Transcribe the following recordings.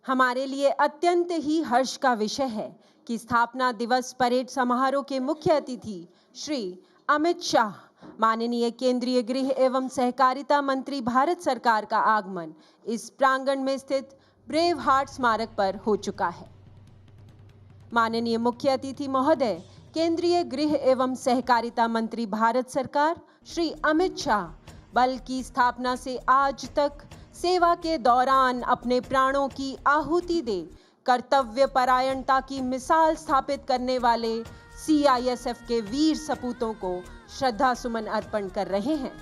हमारे लिए अत्यंत ही हर्ष का विषय है कि स्थापना दिवस परेड समारोह के मुख्य अतिथि श्री अमित शाह, माननीय केंद्रीय गृह एवं सहकारिता मंत्री भारत सरकार का आगमन इस प्रांगण में स्थित ब्रेव हार्ट स्मारक पर हो चुका है। माननीय मुख्य अतिथि महोदय, केंद्रीय गृह एवं सहकारिता मंत्री भारत सरकार श्री अमित शाह बल की स्थापना से आज तक सेवा के दौरान अपने प्राणों की आहुति दे कर्तव्य परायणता की मिसाल स्थापित करने वाले सीआईएसएफ के वीर सपूतों को श्रद्धा सुमन अर्पण कर रहे हैं।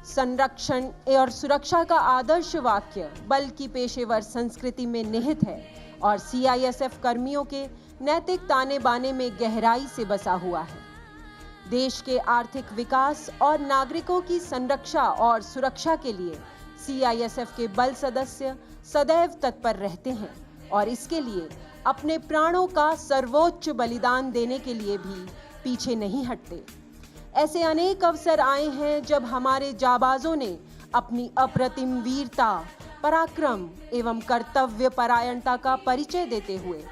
संरक्षण और सुरक्षा का आदर्श वाक्य बल की पेशेवर संस्कृति में निहित है और सीआईएसएफ कर्मियों के नैतिक ताने बाने में गहराई से बसा हुआ है। देश के आर्थिक विकास और नागरिकों की संरक्षा और सुरक्षा के लिए सीआईएसएफ के बल सदस्य सदैव तत्पर रहते हैं और इसके लिए अपने प्राणों का सर्वोच्च बलिदान देने के लिए भी पीछे नहीं हटते। ऐसे अनेक अवसर आए हैं जब हमारे जाबाजों ने अपनी अप्रतिम वीरता, पराक्रम एवं कर्तव्य परायणता का परिचय देते हुए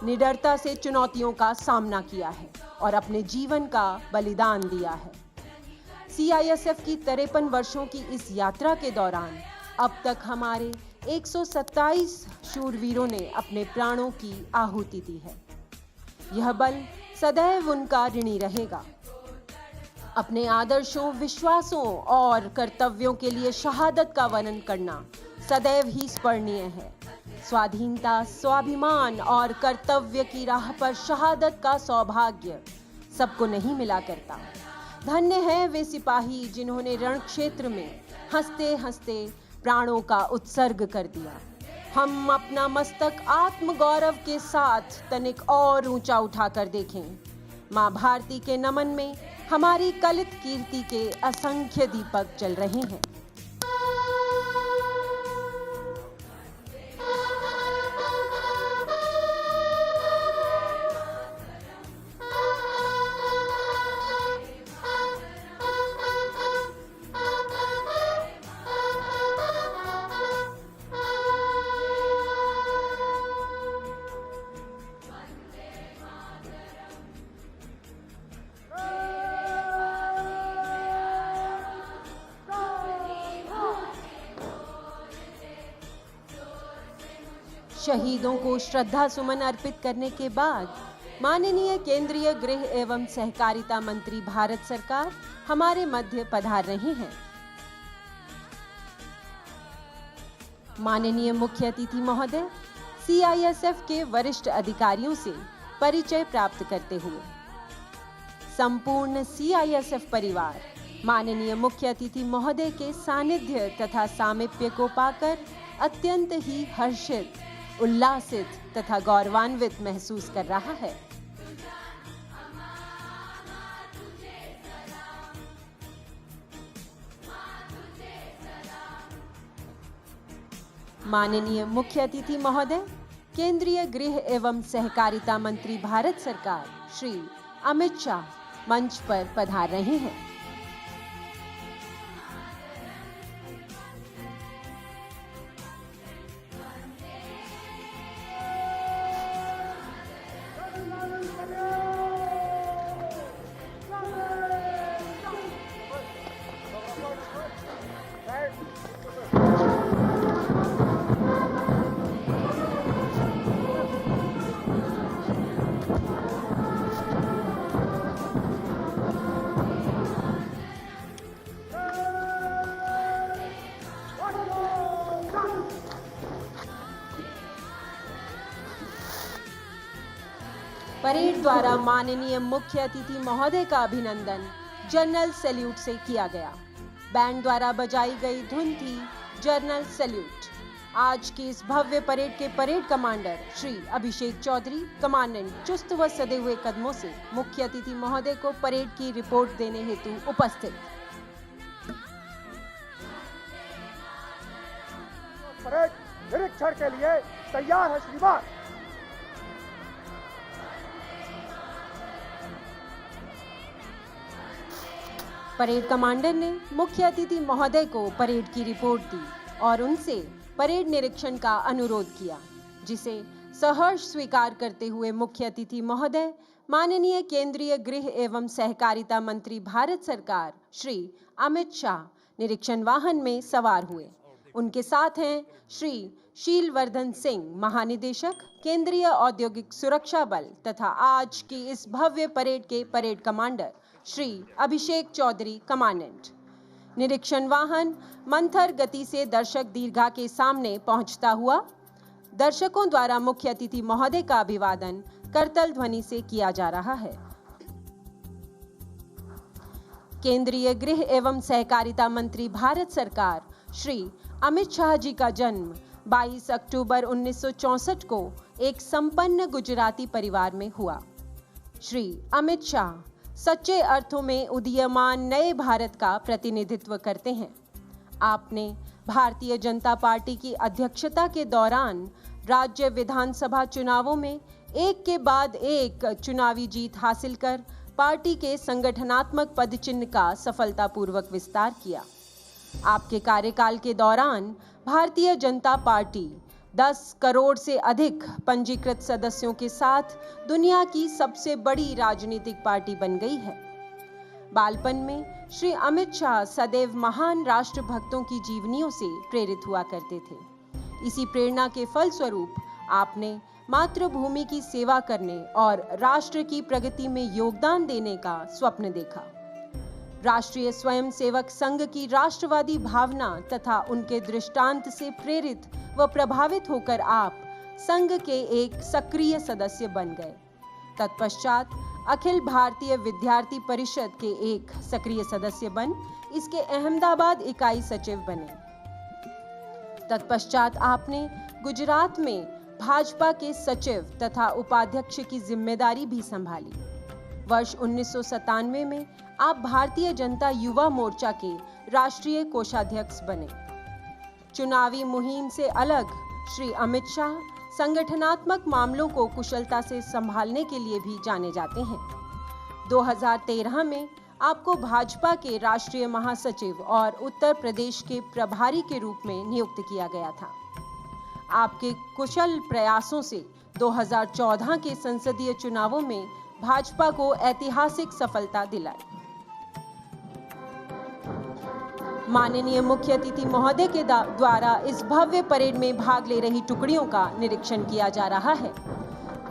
निडरता से चुनौतियों का सामना किया है और अपने जीवन का बलिदान दिया है। सीआईएसएफ की 53 वर्षों की इस यात्रा के दौरान अब तक हमारे 127 शूरवीरों ने अपने प्राणों की आहुति दी है। यह बल सदैव उनका ऋणी रहेगा। अपने आदर्शों, विश्वासों और कर्तव्यों के लिए शहादत का वर्णन करना सदैव ही स्मरणीय है। स्वाधीनता, स्वाभिमान और कर्तव्य की राह पर शहादत का सौभाग्य सबको नहीं मिला करता। धन्य है वे सिपाही जिन्होंने रण क्षेत्र में हंसते हंसते प्राणों का उत्सर्ग कर दिया। हम अपना मस्तक आत्मगौरव के साथ तनिक और ऊंचा उठाकर देखें। मां भारती के नमन में हमारी कलित कीर्ति के असंख्य दीपक जल रहे हैं। शहीदों को श्रद्धा सुमन अर्पित करने के बाद माननीय केंद्रीय गृह एवं सहकारिता मंत्री भारत सरकार हमारे मध्य पधार रहे हैं। माननीय मुख्य अतिथि महोदय, सीआईएसएफ के वरिष्ठ अधिकारियों से परिचय प्राप्त करते हुए संपूर्ण सीआईएसएफ परिवार माननीय मुख्य अतिथि महोदय के सानिध्य तथा सामीप्य को पाकर अत्यंत ही हर्षित, उल्लासित तथा गौरवान्वित महसूस कर रहा है। माननीय मुख्य अतिथि महोदय, केंद्रीय गृह एवं सहकारिता मंत्री भारत सरकार श्री अमित शाह मंच पर पधार रहे हैं। परेड द्वारा माननीय मुख्य अतिथि महोदय का अभिनंदन जनरल सैल्यूट से किया गया। बैंड द्वारा बजाई गई धुन थी जनरल सैल्यूट। आज की इस भव्य परेड के parade commander Shri Abhishek Chaudhary, commandant, चुस्त व सदे हुए कदमों से मुख्य अतिथि महोदय को परेड की रिपोर्ट देने हेतु उपस्थित। परेड निरीक्षण के लिए तैयार है श्रीमान। परेड कमांडर ने मुख्य अतिथि महोदय को परेड की रिपोर्ट दी और उनसे परेड निरीक्षण का अनुरोध किया, जिसे सहर्ष स्वीकार करते हुए मुख्य अतिथि महोदय माननीय केंद्रीय गृह एवं सहकारिता मंत्री भारत सरकार श्री अमित शाह निरीक्षण वाहन में सवार हुए। उनके साथ हैं श्री शीलवर्धन सिंह, महानिदेशक केंद्रीय औद्योगिक सुरक्षा बल तथा आज की इस भव्य परेड के parade commander Shri Abhishek Chaudhary, commandant. निरीक्षण वाहन मंथर गति से दर्शक दीर्घा के सामने पहुंचता हुआ दर्शकों द्वारा मुख्य अतिथि महोदय का अभिवादन करतल ध्वनि से किया जा रहा है। केंद्रीय गृह एवं सहकारिता मंत्री भारत सरकार श्री अमित शाह जी का जन्म 22 अक्टूबर 1964 को एक संपन्न गुजराती परिवार में हुआ। श्री अमित शाह सच्चे अर्थों में उदीयमान नए भारत का प्रतिनिधित्व करते हैं। आपने भारतीय जनता पार्टी की अध्यक्षता के दौरान राज्य विधानसभा चुनावों में एक के बाद एक चुनावी जीत हासिल कर पार्टी के संगठनात्मक पदचिह्न का सफलतापूर्वक विस्तार किया। आपके कार्यकाल के दौरान भारतीय जनता पार्टी 10 करोड़ से अधिक पंजीकृत सदस्यों के साथ दुनिया की सबसे बड़ी राजनीतिक पार्टी बन गई है। बालपन में श्री अमित शाह सदैव महान राष्ट्रभक्तों की जीवनियों से प्रेरित हुआ करते थे। इसी प्रेरणा के फलस्वरूप आपने मातृभूमि की सेवा करने और राष्ट्र की प्रगति में योगदान देने का स्वप्न देखा। राष्ट्रीय स्वयंसेवक संघ की राष्ट्रवादी भावना तथा उनके दृष्टांत से प्रेरित व प्रभावित होकर आप संघ के एक सक्रिय सदस्य बन गए। तत्पश्चात अखिल भारतीय विद्यार्थी परिषद के एक सक्रिय सदस्य बन इसके अहमदाबाद इकाई सचिव बने। तत्पश्चात आपने गुजरात में भाजपा के सचिव तथा उपाध्यक्ष की जिम्मेदारी भी संभाली। वर्ष 1997 में आप भारतीय जनता युवा मोर्चा के राष्ट्रीय कोषाध्यक्ष बने। चुनावी मुहिम से अलग श्री अमित शाह संगठनात्मक मामलों को कुशलता से संभालने के लिए भी जाने जाते हैं। 2013 में आपको भाजपा के राष्ट्रीय महासचिव और उत्तर प्रदेश के प्रभारी के रूप में नियुक्त किया गया था। आपके कुशल प्रयासों से 2014 के संसदीय चुनावों में भाजपा को ऐतिहासिक सफलता दिलाई। माननीय मुख्य अतिथि महोदय के द्वारा इस भव्य परेड में भाग ले रही टुकड़ियों का निरीक्षण किया जा रहा है।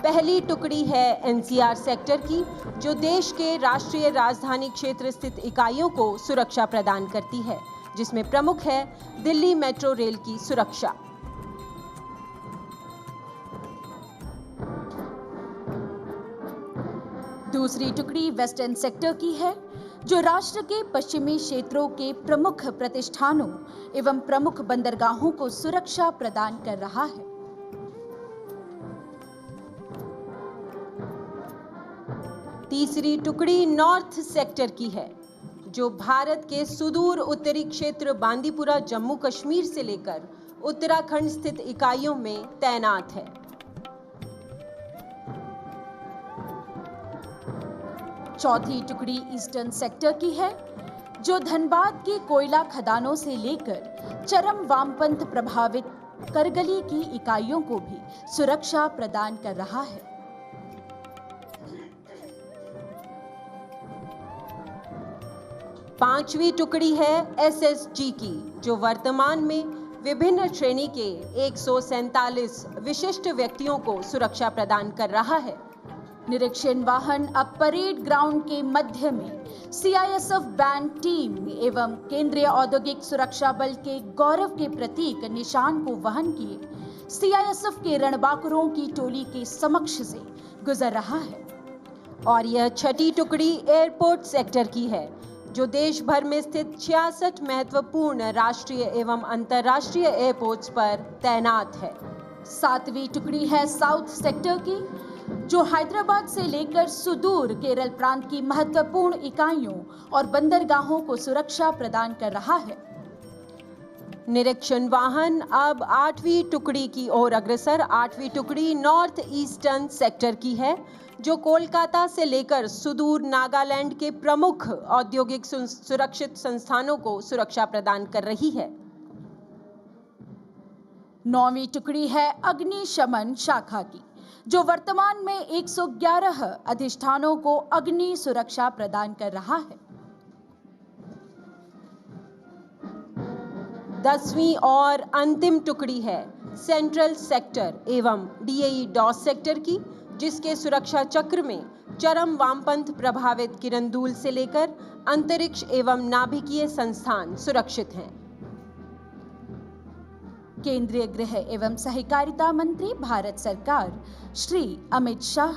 पहली टुकड़ी है एनसीआर सेक्टर की, जो देश के राष्ट्रीय राजधानी क्षेत्र स्थित इकाइयों को सुरक्षा प्रदान करती है, जिसमें प्रमुख है दिल्ली मेट्रो रेल की सुरक्षा। दूसरी टुकड़ी वेस्टर्न सेक्टर की है, जो राष्ट्र के पश्चिमी क्षेत्रों के प्रमुख प्रतिष्ठानों एवं प्रमुख बंदरगाहों को सुरक्षा प्रदान कर रहा है। तीसरी टुकड़ी नॉर्थ सेक्टर की है, जो भारत के सुदूर उत्तरी क्षेत्र बांदीपुरा जम्मू कश्मीर से लेकर उत्तराखंड स्थित इकाइयों में तैनात है। चौथी टुकड़ी ईस्टर्न सेक्टर की है, जो धनबाद के कोयला खदानों से लेकर चरम वामपंथ प्रभावित करगली की इकाइयों को भी सुरक्षा प्रदान कर रहा है। पांचवी टुकड़ी है एसएसजी की, जो वर्तमान में विभिन्न श्रेणी के 147 विशिष्ट व्यक्तियों को सुरक्षा प्रदान कर रहा है। निरीक्षण वाहन अब परेड ग्राउंड के मध्य में सीआईएसएफ बैंड टीम एवं केंद्रीय औद्योगिक सुरक्षा बल के गौरव के प्रतीक निशान को वहन किए सीआईएसएफ के रणबांकुरों की टोली के समक्ष से गुजर रहा है। और यह छठी टुकड़ी एयरपोर्ट सेक्टर की है, जो देश भर में स्थित 66 महत्वपूर्ण राष्ट्रीय एवं अंतर्राष्ट्रीय एयरपोर्ट्स पर तैनात है। सातवीं टुकड़ी है साउथ सेक्टर की, जो हैदराबाद से लेकर सुदूर केरल प्रांत की महत्वपूर्ण इकाइयों और बंदरगाहों को सुरक्षा प्रदान कर रहा है। निरीक्षण वाहन अब 8वीं टुकड़ी की ओर अग्रसर। 8वीं टुकड़ी नॉर्थ ईस्टर्न सेक्टर की है, जो कोलकाता से लेकर सुदूर नागालैंड के प्रमुख औद्योगिक सुरक्षित संस्थानों को सुरक्षा प्रदान कर रही है। 9वीं टुकड़ी है अग्निशमन शाखा की, जो वर्तमान में 111 अधिष्ठानों को अग्नि सुरक्षा प्रदान कर रहा है। 10वीं और अंतिम टुकड़ी है सेंट्रल सेक्टर एवं डीएई डॉस सेक्टर की, जिसके सुरक्षा चक्र में चरम वामपंथ प्रभावित किरंदुल से लेकर अंतरिक्ष एवं नाभिकीय संस्थान सुरक्षित हैं। केंद्रीय गृह एवं सहकारिता मंत्री भारत सरकार श्री अमित शाह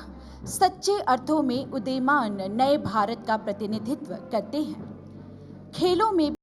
सच्चे अर्थों में उदीयमान नए भारत का प्रतिनिधित्व करते हैं। खेलों में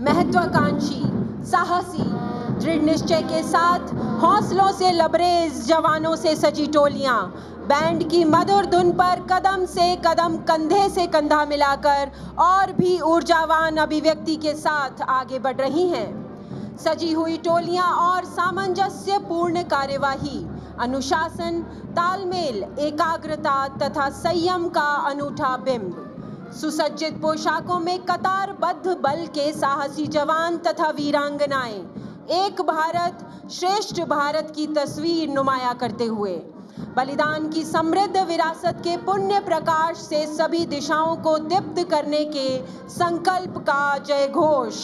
महत्वाकांक्षी, साहसी, दृढ़ निश्चय के साथ हौसलों से लबरेज जवानों से सजी टोलियां बैंड की मधुर धुन पर कदम से कदम, कंधे से कंधा मिलाकर और भी ऊर्जावान अभिव्यक्ति के साथ आगे बढ़ रही हैं। सजी हुई टोलियां और सामंजस्यपूर्ण कार्यवाही, अनुशासन, तालमेल, एकाग्रता तथा संयम का अनूठा बिंब। सुसज्जित पोशाकों में कतारबद्ध बल के साहसी जवान तथा वीरांगनाएं एक भारत श्रेष्ठ भारत की तस्वीर नुमाया करते हुए बलिदान की समृद्ध विरासत के पुण्य प्रकाश से सभी दिशाओं को दीप्त करने के संकल्प का जय घोष।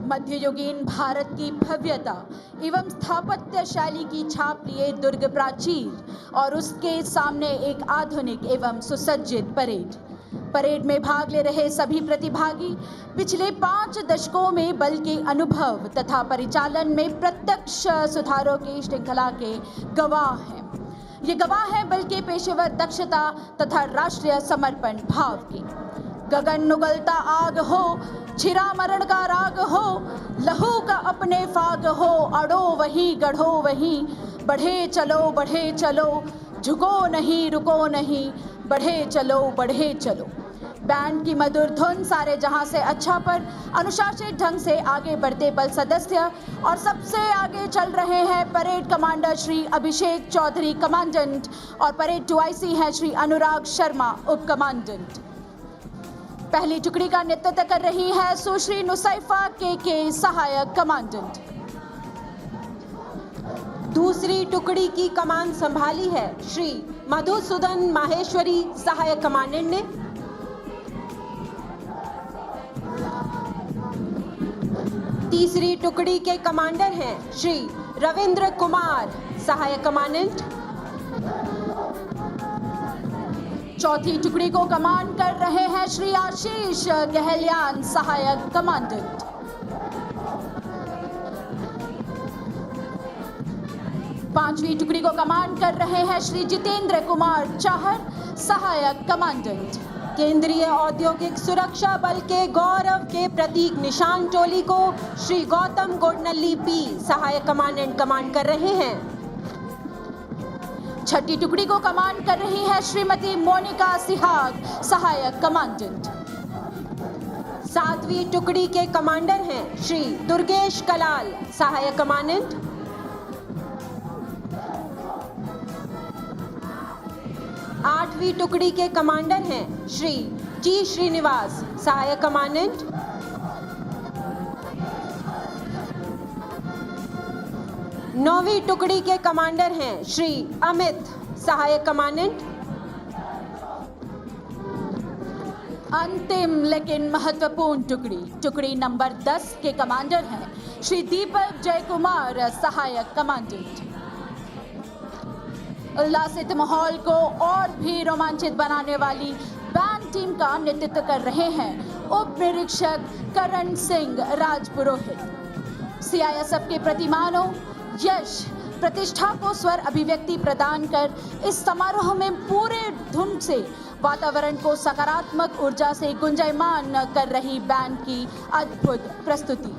मध्ययुगीन भारत की भव्यता एवं स्थापत्य शैली की छाप लिए दुर्ग प्राचीर और उसके सामने एक आधुनिक एवं सुसज्जित परेड में भाग ले रहे सभी प्रतिभागी पिछले 5 दशकों में बल के अनुभव तथा परिचालन में प्रत्यक्ष सुधारों की श्रृंखला के गवाह हैं। ये गवाह हैं बल के पेशेवर दक्षता तथा राष्ट्रीय समर्पण भाव के। गगन उगलता आग हो, छिरा मरण का राग हो, लहू का अपने फाग हो, अड़ो वही गढ़ो वही, बढ़े चलो, झुको नहीं रुको नहीं, बढ़े चलो। बैंड की मधुर धुन सारे जहां से अच्छा पर अनुशासित ढंग से आगे बढ़ते बल सदस्य और सबसे आगे चल रहे हैं parade commander Shri Abhishek Chaudhary commandant और परेड 2IC है श्री अनुराग शर्मा उप कमांडेंट। पहली टुकड़ी का नेतृत्व कर रही है सुश्री नुसैफा के सहायक कमांडेंट। दूसरी टुकड़ी की कमान संभाली है श्री मधुसूदन माहेश्वरी सहायक कमांडेंट ने। तीसरी टुकड़ी के कमांडर हैं श्री रविंद्र कुमार सहायक कमांडेंट। चौथी टुकड़ी को कमांड कर रहे हैं श्री आशीष गहलियान सहायक कमांडेंट। पांचवी टुकड़ी को कमांड कर रहे हैं श्री जितेंद्र कुमार चाहर सहायक कमांडेंट। केंद्रीय औद्योगिक सुरक्षा बल के गौरव के प्रतीक निशान टोली को श्री गौतम गोडनल्ली पी सहायक कमांडेंट कमांड कर रहे हैं। छठी टुकड़ी को कमांड कर रही है श्रीमती मोनिका सिहाग सहायक कमांडेंट। सातवीं टुकड़ी के कमांडर हैं श्री दुर्गेश कलाल सहायक कमांडेंट। आठवीं टुकड़ी के कमांडर हैं श्री जी श्रीनिवास सहायक कमांडेंट। नौवीं टुकड़ी के कमांडर हैं श्री अमित सहायक कमांडेंट। अंतिम लेकिन महत्वपूर्ण टुकड़ी नंबर 10 के कमांडर हैं श्री दीपक जय कुमार सहायक कमांडेंट। उल्लासित माहौल को और भी रोमांचित बनाने वाली बैंड टीम का नेतृत्व कर रहे हैं उप निरीक्षक करण सिंह राजपुरोहित। CISF के प्रतिमानों, यश, प्रतिष्ठा को स्वर अभिव्यक्ति प्रदान कर इस समारोह में पूरे धुन से वातावरण को सकारात्मक ऊर्जा से गुंजायमान कर रही बैंड की अद्भुत प्रस्तुति।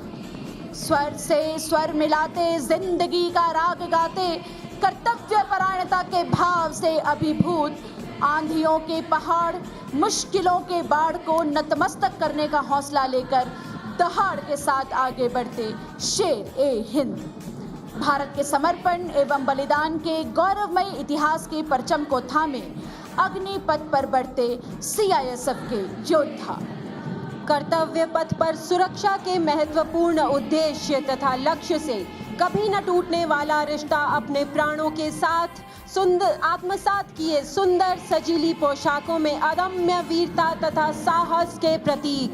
स्वर से स्वर मिलाते, जिंदगी का राग गाते, कर्तव्य परायणता के भाव से अभिभूत, आंधियों के पहाड़, मुश्किलों के बाढ़ को नतमस्तक करने का हौसला लेकर दहाड़ के साथ आगे बढ़ते शेर-ए-हिंद, भारत के समर्पण एवं बलिदान के गौरवमय इतिहास के परचम को थामे अग्निपथ पर बढ़ते CISF के योद्धा। कर्तव्य पथ पर सुरक्षा के महत्वपूर्ण उद्देश्य तथा लक्ष्य से कभी न टूटने वाला रिश्ता अपने प्राणों के साथ आत्मसात किए सुंदर सजीली पोशाकों में अदम्य वीरता तथा साहस के प्रतीक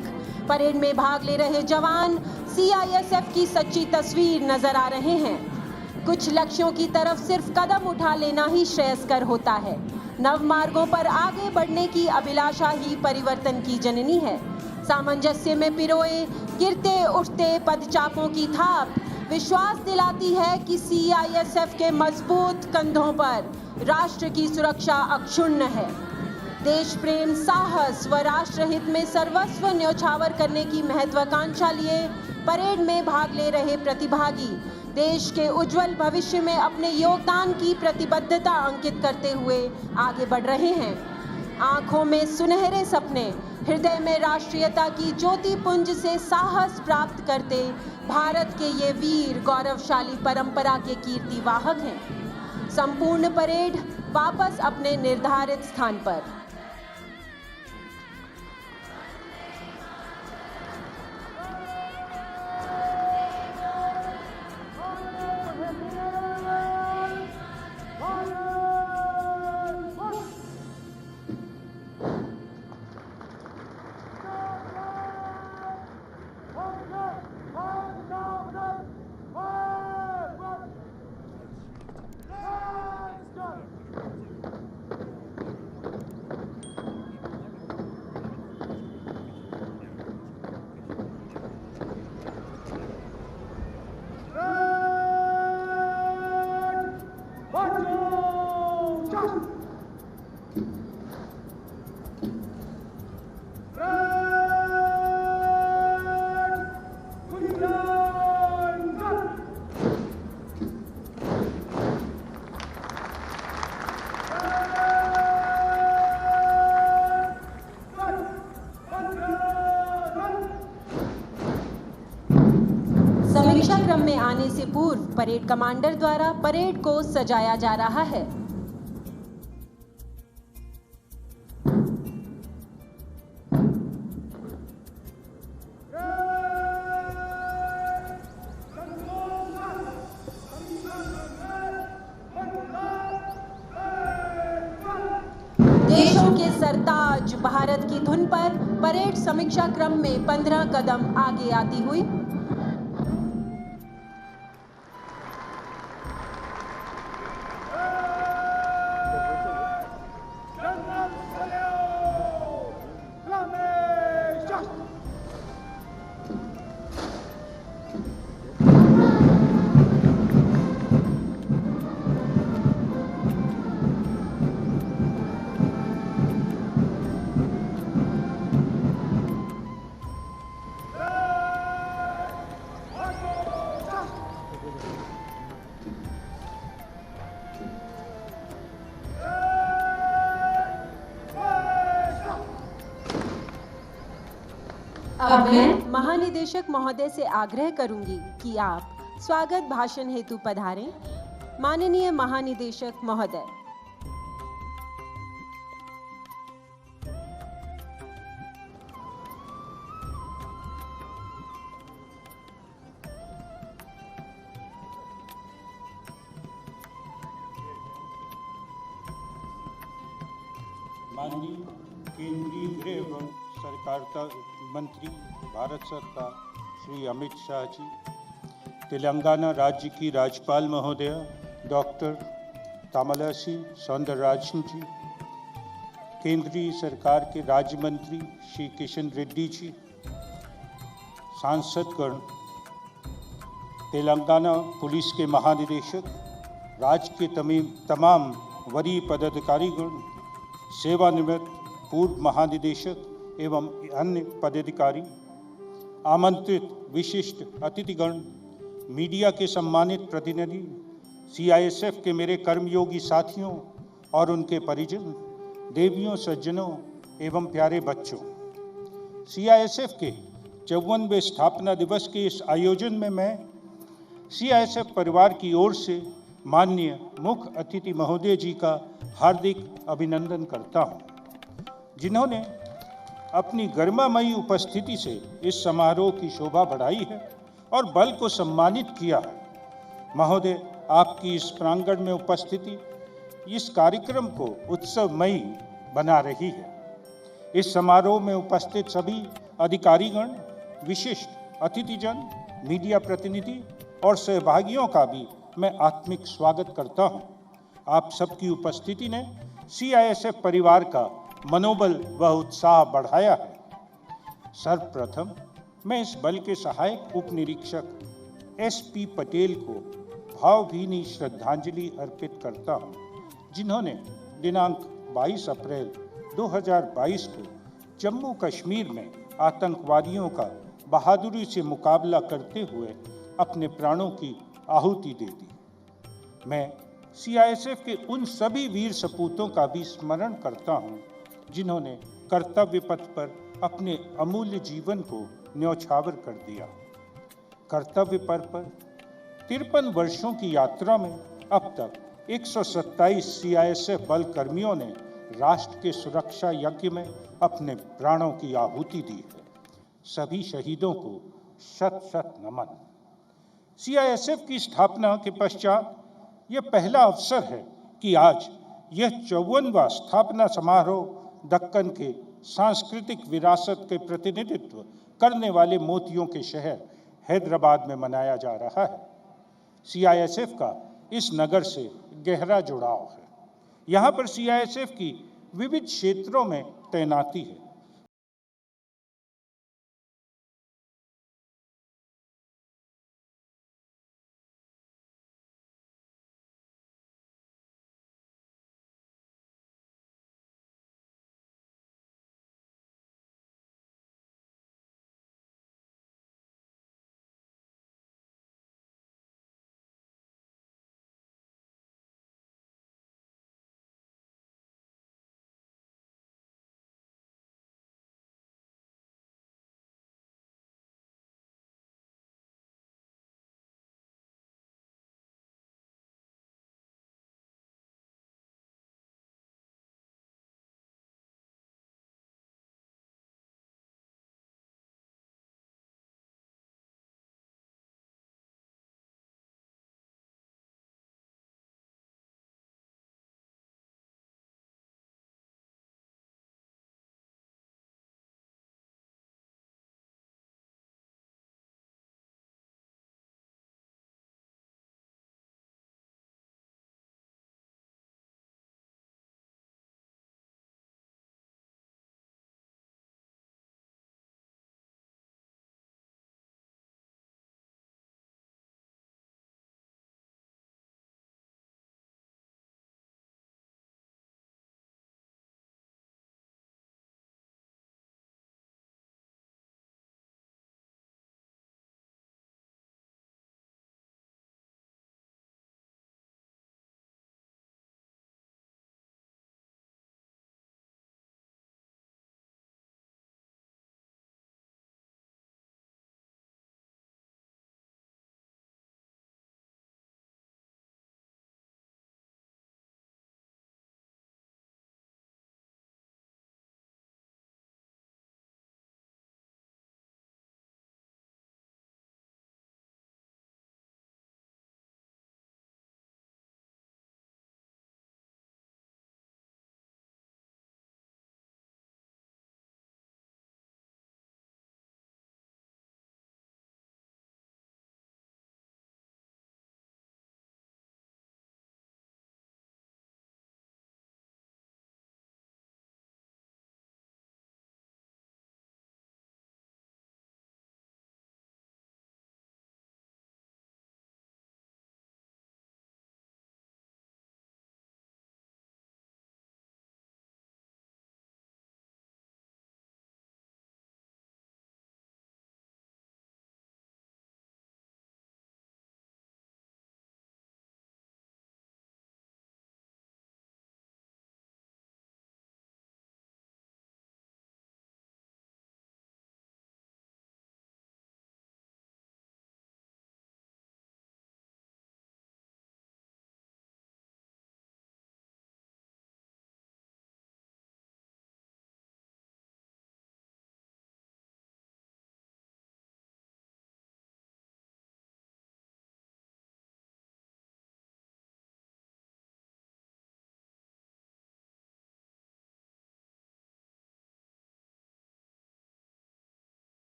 परेड में भाग ले रहे जवान CISF की सच्ची तस्वीर नजर आ रहे हैं। कुछ लक्ष्यों की तरफ सिर्फ कदम उठा लेना ही श्रेयस्कर होता है। नव मार्गों पर आगे बढ़ने की अभिलाषा ही परिवर्तन की जननी है। सामंजस्य में पिरोए गिरते उठते पदचापों की थाप विश्वास दिलाती है कि सीआईएसएफ के मजबूत कंधों पर राष्ट्र की सुरक्षा अक्षुण्ण है। देश प्रेम, साहस व राष्ट्र हित में सर्वस्व न्यौछावर करने की महत्वाकांक्षा लिए परेड में भाग ले रहे प्रतिभागी देश के उज्जवल भविष्य में अपने योगदान की प्रतिबद्धता अंकित करते हुए आगे बढ़ रहे हैं। आंखों में सुनहरे सपने, हृदय में राष्ट्रीयता की ज्योति पुंज से साहस प्राप्त करते भारत के ये वीर गौरवशाली परंपरा के कीर्तिवाहक हैं। संपूर्ण परेड वापस अपने निर्धारित स्थान पर। समीक्षा क्रम में आने से पूर्व परेड कमांडर द्वारा परेड को सजाया जा रहा है। देशों के सरताज भारत की धुन पर परेड समीक्षा क्रम में 15 कदम आगे आती हुई अब मैं महानिदेशक महोदय से आग्रह करूंगी कि आप स्वागत भाषण हेतु पधारें। माननीय महानिदेशक महोदय। माननीय केंद्रीय गृह एवं सहकारिता मंत्री भारत सरकार श्री अमित शाह जी, तेलंगाना राज्य की राज्यपाल महोदया डॉक्टर तमिलिसाई सौंदरराजन जी, केंद्रीय सरकार के राज्य मंत्री श्री किशन रेड्डी जी, सांसदगण, तेलंगाना पुलिस के महानिदेशक, राज्य के तमाम वरीय पदाधिकारीगण, सेवानिवृत्त पूर्व महानिदेशक एवं अन्य पदाधिकारी, आमंत्रित विशिष्ट अतिथिगण, मीडिया के सम्मानित प्रतिनिधि, सीआईएसएफ के मेरे कर्मयोगी साथियों और उनके परिजन, देवियों, सज्जनों एवं प्यारे बच्चों, सीआईएसएफ के 54वें स्थापना दिवस के इस आयोजन में मैं सीआईएसएफ परिवार की ओर से माननीय मुख्य अतिथि महोदय जी का हार्दिक अभिनंदन करता हूं, जिन्होंने अपनी गरिमामयी उपस्थिति से इस समारोह की शोभा बढ़ाई है और बल को सम्मानित किया है। महोदय, आपकी इस प्रांगण में उपस्थिति इस कार्यक्रम को उत्सवमयी बना रही है। इस समारोह में उपस्थित सभी अधिकारीगण, विशिष्ट अतिथिजन, मीडिया प्रतिनिधि और सहभागियों का भी मैं आत्मिक स्वागत करता हूं। आप सबकी उपस्थिति ने सीआईएसएफ परिवार का मनोबल व उत्साह बढ़ाया है। सर्वप्रथम मैं इस बल के सहायक उप निरीक्षक SP पटेल को भावभीनी श्रद्धांजलि अर्पित करता हूं, जिन्होंने दिनांक 22 अप्रैल 2022 को जम्मू कश्मीर में आतंकवादियों का बहादुरी से मुकाबला करते हुए अपने प्राणों की आहुति दे दी। मैं CISF के उन सभी वीर सपूतों का भी स्मरण करता हूं, जिन्होंने कर्तव्य पथ पर अपने अमूल्य जीवन को न्यौछावर कर दिया। कर्तव्य पथ पर 53 वर्षों की यात्रा में अब तक 127 CISF बल कर्मियों ने राष्ट्र के सुरक्षा यज्ञ में अपने प्राणों की आहुति दी है। सभी शहीदों को शत शत नमन। CISF की स्थापना के पश्चात यह पहला अवसर है कि आज यह 54वां स्थापना समारोह दक्कन के सांस्कृतिक विरासत के प्रतिनिधित्व करने वाले मोतियों के शहर हैदराबाद में मनाया जा रहा है। CISF का इस नगर से गहरा जुड़ाव है। यहाँ पर CISF की विविध क्षेत्रों में तैनाती है।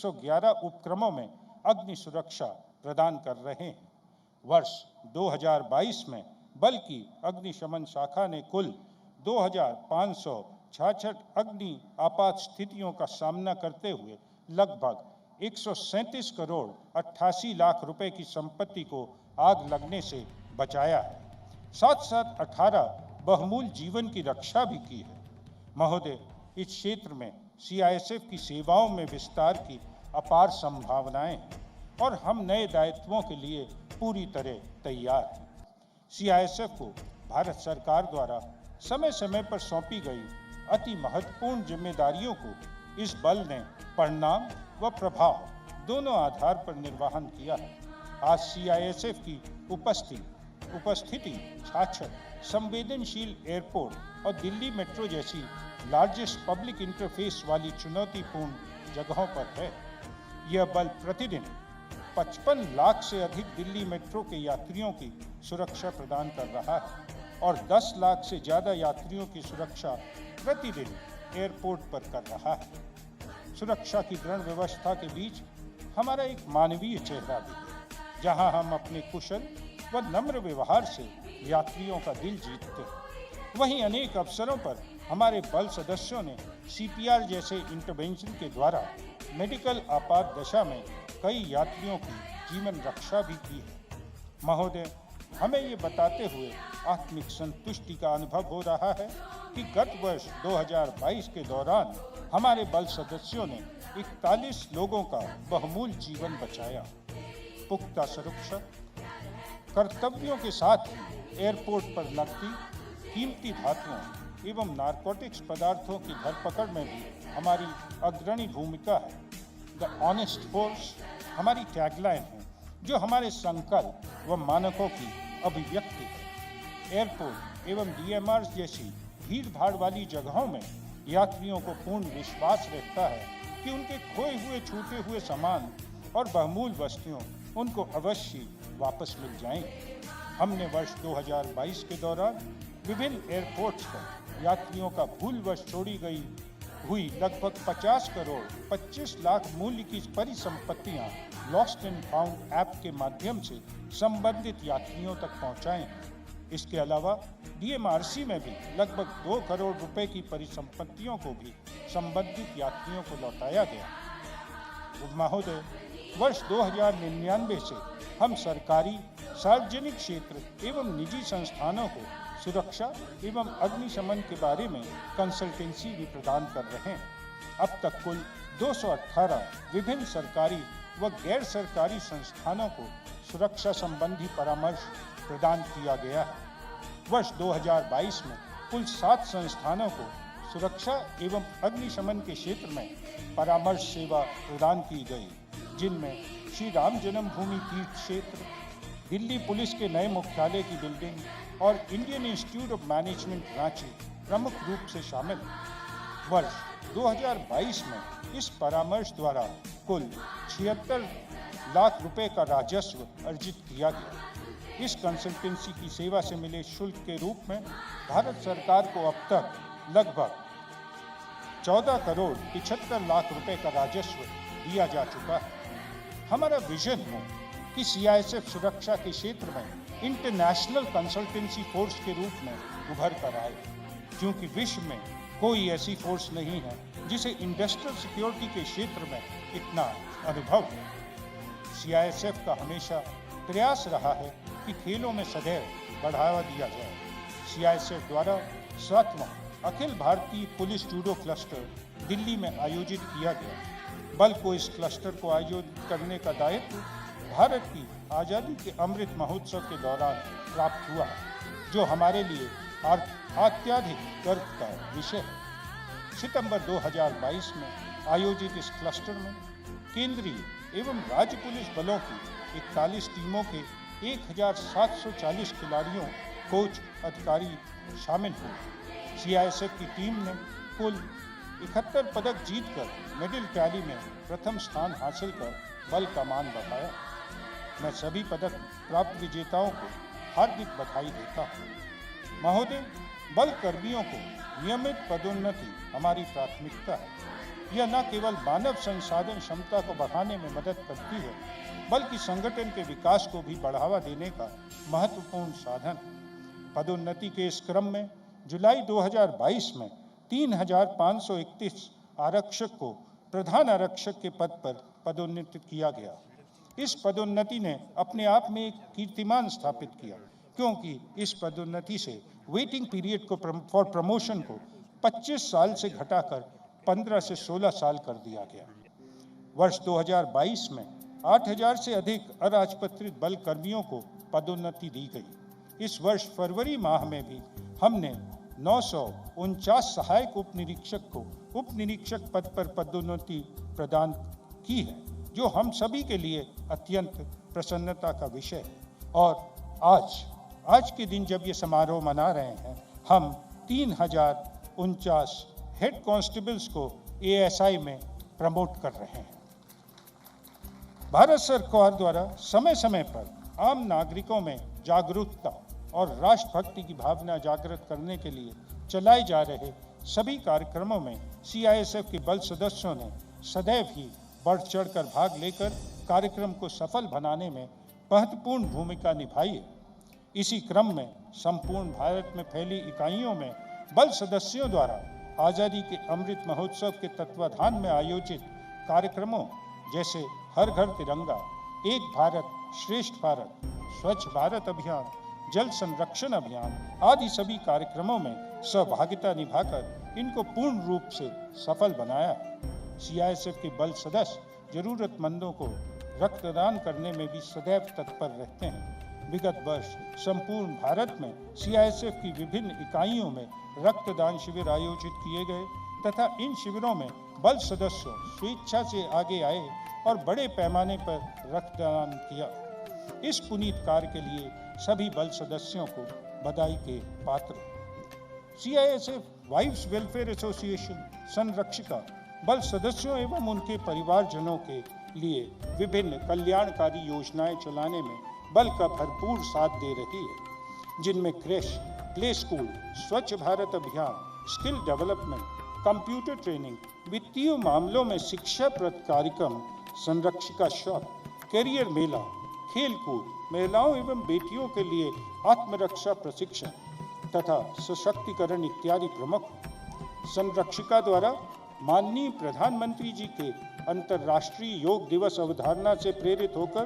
111 उपक्रमों में अग्नि सुरक्षा प्रदान कर रहे हैं। वर्ष 2022 में बल की अग्निशमन शाखा ने कुल 2566 अग्नि आपात स्थितियों का सामना करते हुए लगभग 137 करोड़ 88 लाख रुपए की संपत्ति को आग लगने से बचाया है। साथ साथ 18 बहुमूल्य जीवन की रक्षा भी की है। महोदय, इस क्षेत्र में CISF की सेवाओं में विस्तार की अपार संभावनाएं हैं और हम नए दायित्वों के लिए पूरी तरह तैयार हैं। CISF को भारत सरकार द्वारा समय समय पर सौंपी गई अति महत्वपूर्ण जिम्मेदारियों को इस बल ने परिणाम व प्रभाव दोनों आधार पर निर्वहन किया है। आज CISF की उपस्थिति छाछठ संवेदनशील एयरपोर्ट और दिल्ली मेट्रो जैसी लार्जेस्ट पब्लिक इंटरफेस वाली चुनौतीपूर्ण जगहों पर है। यह बल प्रतिदिन 55 लाख से अधिक दिल्ली मेट्रो के यात्रियों की सुरक्षा प्रदान कर रहा है और 10 लाख से ज़्यादा यात्रियों की सुरक्षा प्रतिदिन एयरपोर्ट पर कर रहा है। सुरक्षा की दृढ़ व्यवस्था के बीच हमारा एक मानवीय चेहरा भी है, जहां हम अपने कुशल व नम्र व्यवहार से यात्रियों का दिल जीतते हैं। वहीं अनेक अवसरों पर हमारे बल सदस्यों ने CPR जैसे इंटरवेंशन के द्वारा मेडिकल आपात दशा में कई यात्रियों की जीवन रक्षा भी की है। महोदय, हमें ये बताते हुए आत्मिक संतुष्टि का अनुभव हो रहा है कि गत वर्ष 2022 के दौरान हमारे बल सदस्यों ने 41 लोगों का बहुमूल्य जीवन बचाया। पुख्ता सुरक्षा कर्तव्यों के साथ ही एयरपोर्ट पर नकदी, कीमती धातुओं एवं नारकोटिक्स पदार्थों की धरपकड़ में भी हमारी अग्रणी भूमिका है। द ऑनेस्ट फोर्स हमारी टैगलाइन है, जो हमारे संकल्प व मानकों की अभिव्यक्ति है। एयरपोर्ट एवं DMRs जैसी भीड़ भाड़ वाली जगहों में यात्रियों को पूर्ण विश्वास रहता है कि उनके खोए हुए छूटे हुए सामान और बहुमूल्य वस्तुएं उनको अवश्य वापस मिल जाएंगी। हमने वर्ष 2022 के दौरान विभिन्न एयरपोर्ट्स पर यात्रियों का भूलवश छोड़ी गई हुई लगभग 50 करोड़ 25 लाख मूल्य की परिसंपत्तियां लॉस्ट एंड फाउंड ऐप के माध्यम से संबंधित यात्रियों तक पहुंचाएं। इसके अलावा DMRC में भी लगभग 2 करोड़ रुपए की परिसंपत्तियों को भी संबंधित यात्रियों को लौटाया गया। महोदय, वर्ष 2099 से हम सरकारी, सार्वजनिक क्षेत्र एवं निजी संस्थानों को सुरक्षा एवं अग्निशमन के बारे में कंसल्टेंसी भी प्रदान कर रहे हैं। अब तक कुल 218 विभिन्न सरकारी व गैर सरकारी संस्थानों को सुरक्षा संबंधी परामर्श प्रदान किया गया है। वर्ष 2022 में कुल 7 संस्थानों को सुरक्षा एवं अग्निशमन के क्षेत्र में परामर्श सेवा प्रदान की गई, जिनमें श्री राम जन्मभूमि तीर्थ क्षेत्र, दिल्ली पुलिस के नए मुख्यालय की बिल्डिंग और Indian institute of management Ranchi प्रमुख रूप से शामिल है। वर्ष 2022 में इस परामर्श द्वारा कुल 76 लाख रुपए का राजस्व अर्जित किया गया। इस कंसल्टेंसी की सेवा से मिले शुल्क के रूप में भारत सरकार को अब तक लगभग 14 करोड़ 75 लाख रुपए का राजस्व दिया जा चुका है। हमारा विजन है कि CISF सुरक्षा के क्षेत्र में इंटरनेशनल कंसल्टेंसी फोर्स के रूप में उभर कर आए, क्योंकि विश्व में कोई ऐसी फोर्स नहीं है जिसे इंडस्ट्रियल सिक्योरिटी के क्षेत्र में इतना अनुभव है। CISF का हमेशा प्रयास रहा है कि खेलों में सदैव बढ़ावा दिया जाए। CISF द्वारा 7वां Akhil Bharatiya police judo cluster Delhi में आयोजित किया गया। बल को इस क्लस्टर को आयोजित करने का दायित्व भारत की आज़ादी के अमृत महोत्सव के दौरान प्राप्त हुआ, जो हमारे लिए अत्यधिक गर्व का विषय है। सितंबर 2022 में आयोजित इस क्लस्टर में केंद्रीय एवं राज्य पुलिस बलों की 41 टीमों के 1740 खिलाड़ियों, कोच, अधिकारी शामिल हुए। CISF की टीम ने कुल 71 पदक जीतकर मेडल टैली में प्रथम स्थान हासिल कर बल का मान बढ़ाया। मैं सभी पदक प्राप्त विजेताओं को हार्दिक बधाई देता हूँ। महोदय, बल कर्मियों को नियमित पदोन्नति हमारी प्राथमिकता है। यह न केवल मानव संसाधन क्षमता को बढ़ाने में मदद करती है, बल्कि संगठन के विकास को भी बढ़ावा देने का महत्वपूर्ण साधन है। पदोन्नति के इस क्रम में जुलाई 2022 में 3,531 आरक्षक को प्रधान आरक्षक के पद पर पदोन्नत किया गया। इस पदोन्नति ने अपने आप में एक कीर्तिमान स्थापित किया, क्योंकि इस पदोन्नति से वेटिंग पीरियड को फॉर प्रमोशन को 25 साल से घटाकर 15 से 16 साल कर दिया गया। वर्ष 2022 में 8,000 से अधिक अराजपत्रित बल कर्मियों को पदोन्नति दी गई। इस वर्ष फरवरी माह में भी हमने 949 सहायक उप निरीक्षक को उप निरीक्षक पद पर पदोन्नति प्रदान की है, जो हम सभी के लिए अत्यंत प्रसन्नता का विषय है। और आज के दिन जब ये समारोह मना रहे हैं, हम 3,049 हेड कांस्टेबल्स को ASI में प्रमोट कर रहे हैं। भारत सरकार द्वारा समय समय पर आम नागरिकों में जागरूकता और राष्ट्रभक्ति की भावना जागृत करने के लिए चलाए जा रहे सभी कार्यक्रमों में CISF के बल सदस्यों ने सदैव ही बढ़ चढ़कर भाग लेकर कार्यक्रम को सफल बनाने में महत्वपूर्ण भूमिका निभाई है। इसी क्रम में संपूर्ण भारत में फैली इकाइयों में बल सदस्यों द्वारा आज़ादी के अमृत महोत्सव के तत्वाधान में आयोजित कार्यक्रमों जैसे हर घर तिरंगा, एक भारत श्रेष्ठ भारत, स्वच्छ भारत अभियान, जल संरक्षण अभियान आदि सभी कार्यक्रमों में सहभागिता निभाकर इनको पूर्ण रूप से सफल बनाया है। CISF के बल सदस्य जरूरतमंदों को रक्तदान करने में भी सदैव तत्पर रहते हैं। विगत वर्ष संपूर्ण भारत में CISF की विभिन्न इकाइयों में रक्तदान शिविर आयोजित किए गए तथा इन शिविरों में बल सदस्यों स्वेच्छा से आगे आए और बड़े पैमाने पर रक्तदान किया। इस पुनीत कार्य के लिए सभी बल सदस्यों को बधाई के पात्र। CISF वाइव्स वेलफेयर एसोसिएशन संरक्षिका बल सदस्यों एवं उनके परिवारजनों के लिए विभिन्न कल्याणकारी योजनाएं चलाने में बल का भरपूर साथ दे रही है, जिनमें क्रेश, प्ले स्कूल, स्वच्छ भारत अभियान, स्किल डेवलपमेंट, कंप्यूटर ट्रेनिंग, वित्तीय मामलों में शिक्षाप्रद कार्यक्रम, संरक्षिका शॉप, कैरियर मेला, खेल कूद, महिलाओं एवं बेटियों के लिए आत्मरक्षा प्रशिक्षण तथा सशक्तिकरण इत्यादि प्रमुख। संरक्षिका द्वारा माननीय प्रधानमंत्री जी के अंतर्राष्ट्रीय योग दिवस अवधारणा से प्रेरित होकर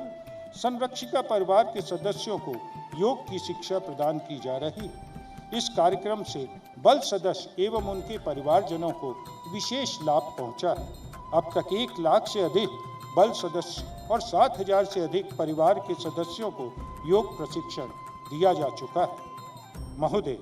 संरक्षिका परिवार के सदस्यों को योग की शिक्षा प्रदान की जा रही है। इस कार्यक्रम से बल सदस्य एवं उनके परिवारजनों को विशेष लाभ पहुंचा है। अब तक 1 लाख से अधिक बल सदस्य और 7,000 से अधिक परिवार के सदस्यों को योग प्रशिक्षण दिया जा चुका है। महोदय,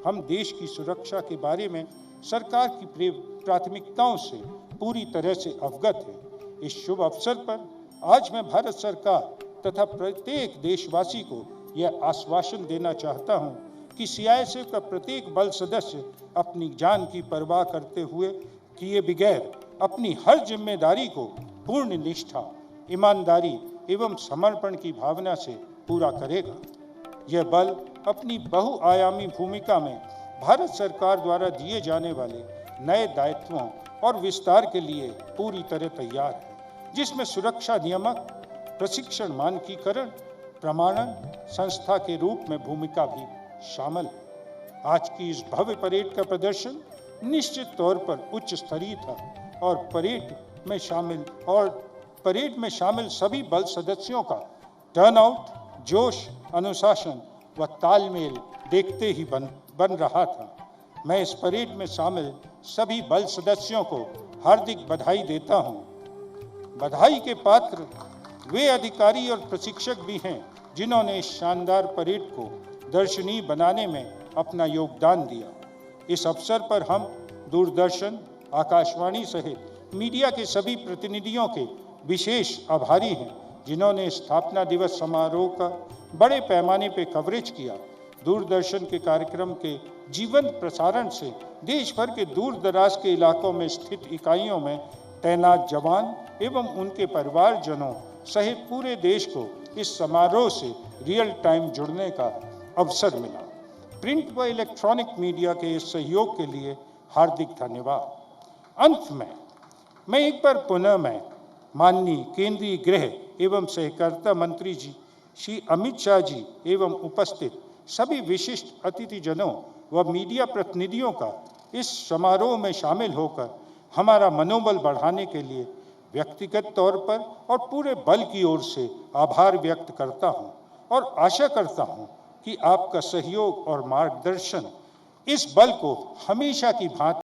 हम देश की सुरक्षा के बारे में सरकार की प्राथमिकताओं से पूरी तरह से अवगत है। इस शुभ अवसर पर आज मैं भारत सरकार तथा प्रत्येक देशवासी को यह आश्वासन देना चाहता हूं कि CISF का प्रत्येक बल सदस्य अपनी जान की परवाह करते हुए किए बगैर अपनी हर जिम्मेदारी को पूर्ण निष्ठा, ईमानदारी एवं समर्पण की भावना से पूरा करेगा। यह बल अपनी बहुआयामी भूमिका में भारत सरकार द्वारा दिए जाने वाले नए दायित्वों और विस्तार के लिए पूरी तरह तैयार है, जिसमें सुरक्षा नियामक, प्रशिक्षण मानकीकरण, प्रमाणन संस्था के रूप में भूमिका भी शामिल है। आज की इस भव्य परेड का प्रदर्शन निश्चित तौर पर उच्च स्तरीय था और परेड में शामिल सभी बल सदस्यों का टर्नआउट, जोश, अनुशासन व तालमेल देखते ही बन रहा था। मैं इस परेड में शामिल सभी बल सदस्यों को हार्दिक बधाई देता हूं। बधाई के पात्र वे अधिकारी और प्रशिक्षक भी हैं जिन्होंने इस शानदार परेड को दर्शनीय बनाने में अपना योगदान दिया। इस अवसर पर हम दूरदर्शन, आकाशवाणी सहित मीडिया के सभी प्रतिनिधियों के विशेष आभारी हैं, जिन्होंने स्थापना दिवस समारोह का बड़े पैमाने पर कवरेज किया। दूरदर्शन के कार्यक्रम के जीवंत प्रसारण से देश भर के दूर दराज के इलाकों में स्थित इकाइयों में तैनात जवान एवं उनके परिवारजनों सहित पूरे देश को इस समारोह से रियल टाइम जुड़ने का अवसर मिला। प्रिंट व इलेक्ट्रॉनिक मीडिया के इस सहयोग के लिए हार्दिक धन्यवाद। अंत में मैं एक बार पुनः माननीय केंद्रीय गृह एवं सहकारिता मंत्री जी श्री अमित शाह जी एवं उपस्थित सभी विशिष्ट अतिथिजनों व मीडिया प्रतिनिधियों का इस समारोह में शामिल होकर हमारा मनोबल बढ़ाने के लिए व्यक्तिगत तौर पर और पूरे बल की ओर से आभार व्यक्त करता हूं और आशा करता हूं कि आपका सहयोग और मार्गदर्शन इस बल को हमेशा की भांति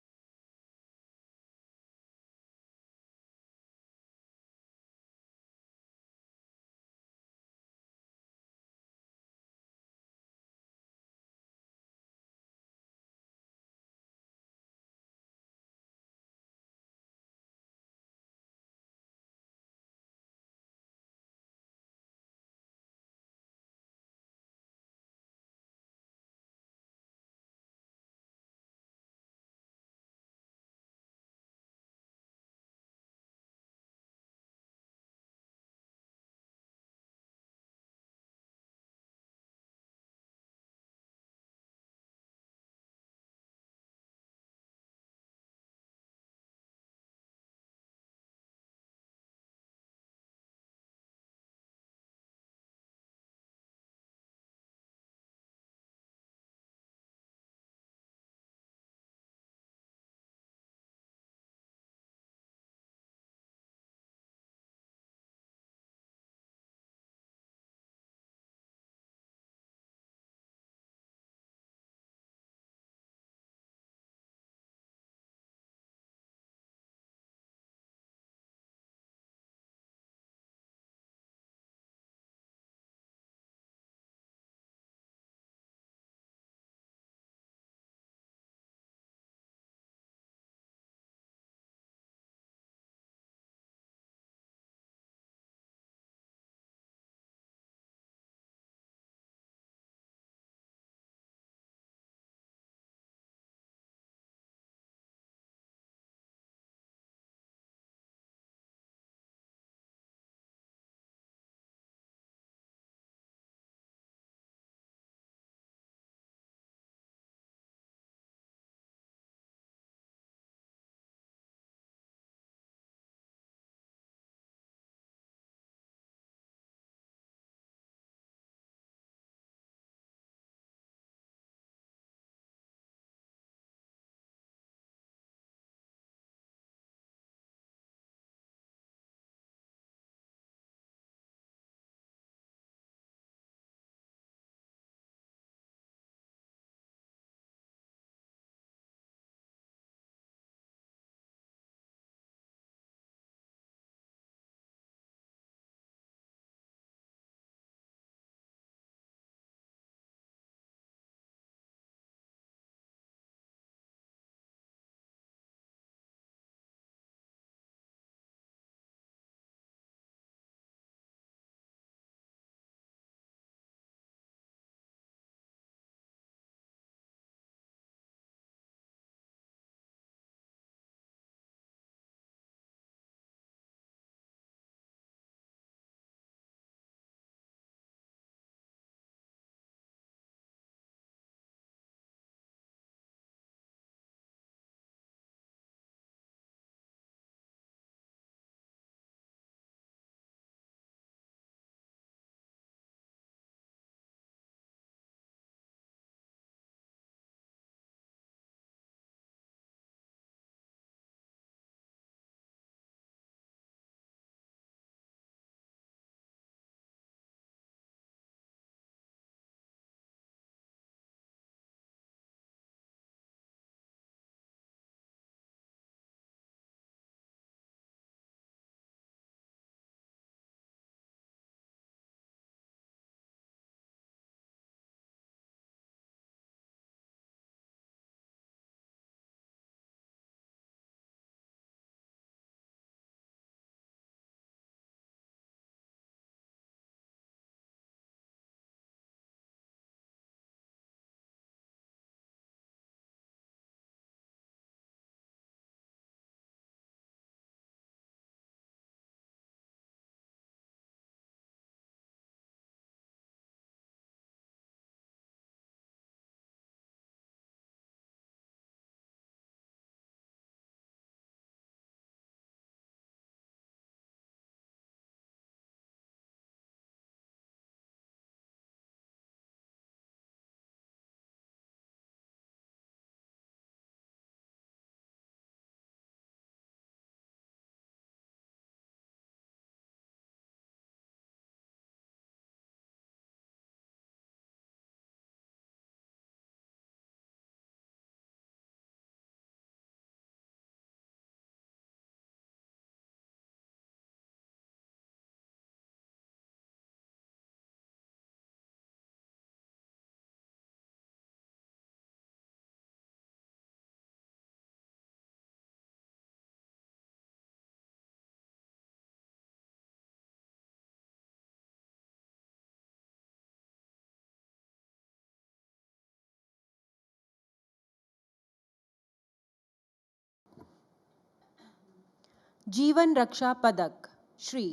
जीवन रक्षा पदक श्री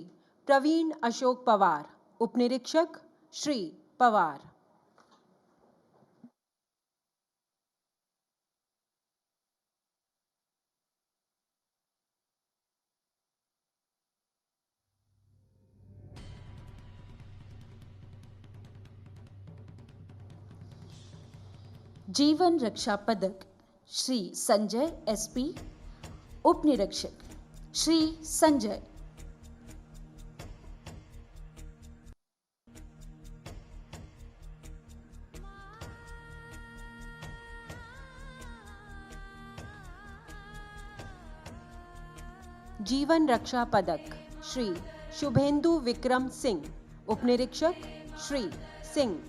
प्रवीण अशोक पवार, उपनिरीक्षक श्री पवार। जीवन रक्षा पदक श्री संजय एसपी, उपनिरीक्षक श्री संजय। जीवन रक्षा पदक श्री शुभेंदु विक्रम सिंह, उपनिरीक्षक श्री सिंह।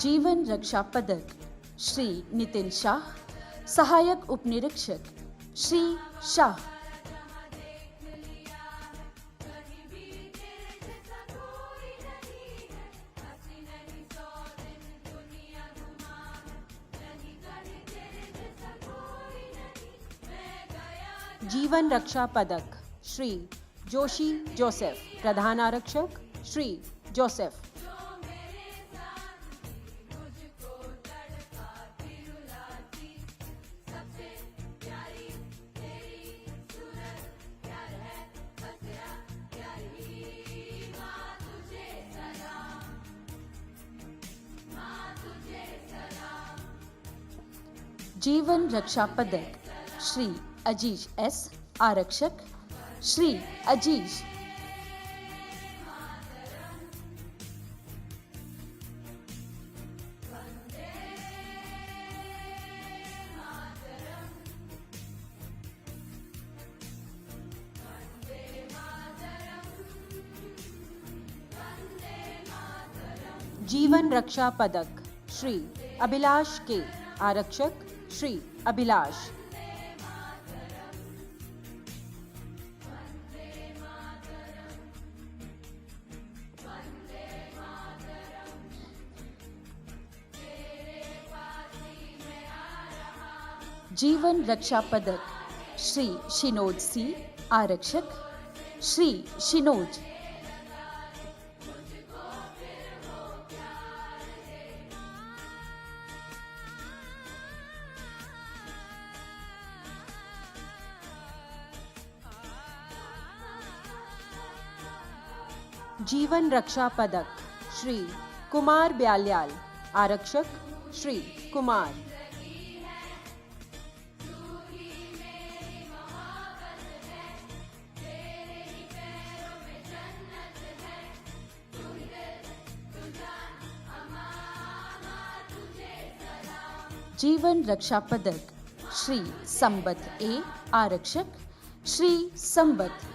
जीवन रक्षा पदक श्री नितिन शाह, सहायक उपनिरीक्षक श्री शाह। जीवन रक्षा पदक श्री जोशी जोसेफ, प्रधान आरक्षक श्री जोसेफ। जीवन रक्षा पदक श्री अजीज एस, आरक्षक श्री अजीज। जीवन रक्षा पदक श्री अभिलाष के, आरक्षक श्री अभिलाष। जीवन रक्षा पदक श्री शिनोज सी, आरक्षक श्री शिनोज। जीवन रक्षा पदक श्री कुमार ब्याल्याल, आरक्षक श्री कुमार। जीवन रक्षा पदक श्री संबत ए, आरक्षक श्री संबत।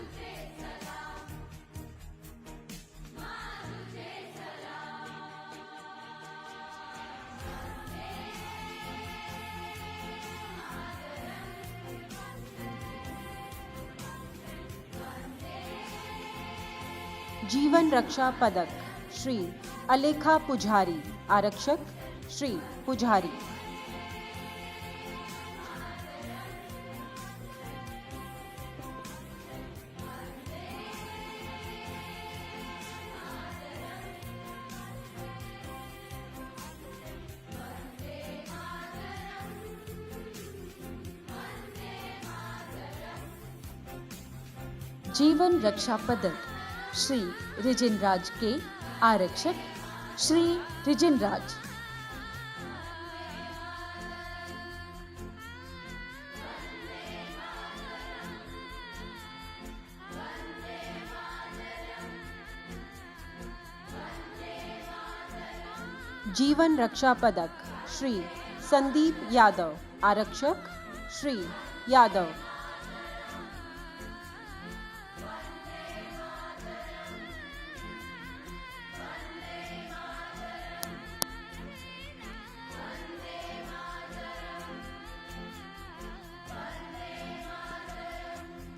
जीवन रक्षा पदक श्री अलेखा पुजारी, आरक्षक श्री पुजारी। जीवन रक्षा पदक श्री रिजिनराज के, आरक्षक श्री रिजिनराज। जीवन रक्षा पदक श्री संदीप यादव, आरक्षक श्री यादव।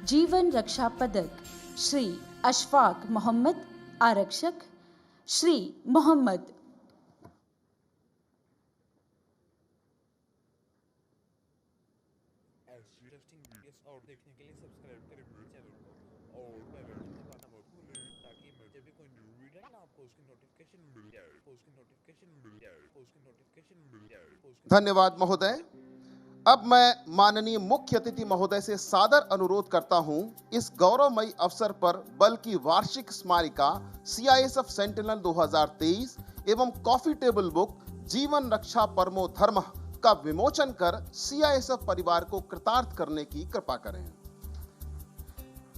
जीवन रक्षा पदक श्री अशफाक मोहम्मद, आरक्षक श्री मोहम्मद। और देखने के लिए सब्सक्राइब करें मेरे चैनल को और बेल आइकन दबाना मत भूलें ताकि मैं जब भी कोई न्यू वीडियो ना आपको उसकी नोटिफिकेशन मिल जाए। धन्यवाद महोदय। अब मैं माननीय मुख्य अतिथि महोदय से सादर अनुरोध करता हूं इस गौरवमयी अवसर पर बल की वार्षिक स्मारिका CISF सेंटिनल 2023 एवं कॉफी टेबल बुक जीवन रक्षा परमो धर्म का विमोचन कर CISF परिवार को कृतार्थ करने की कृपा करें।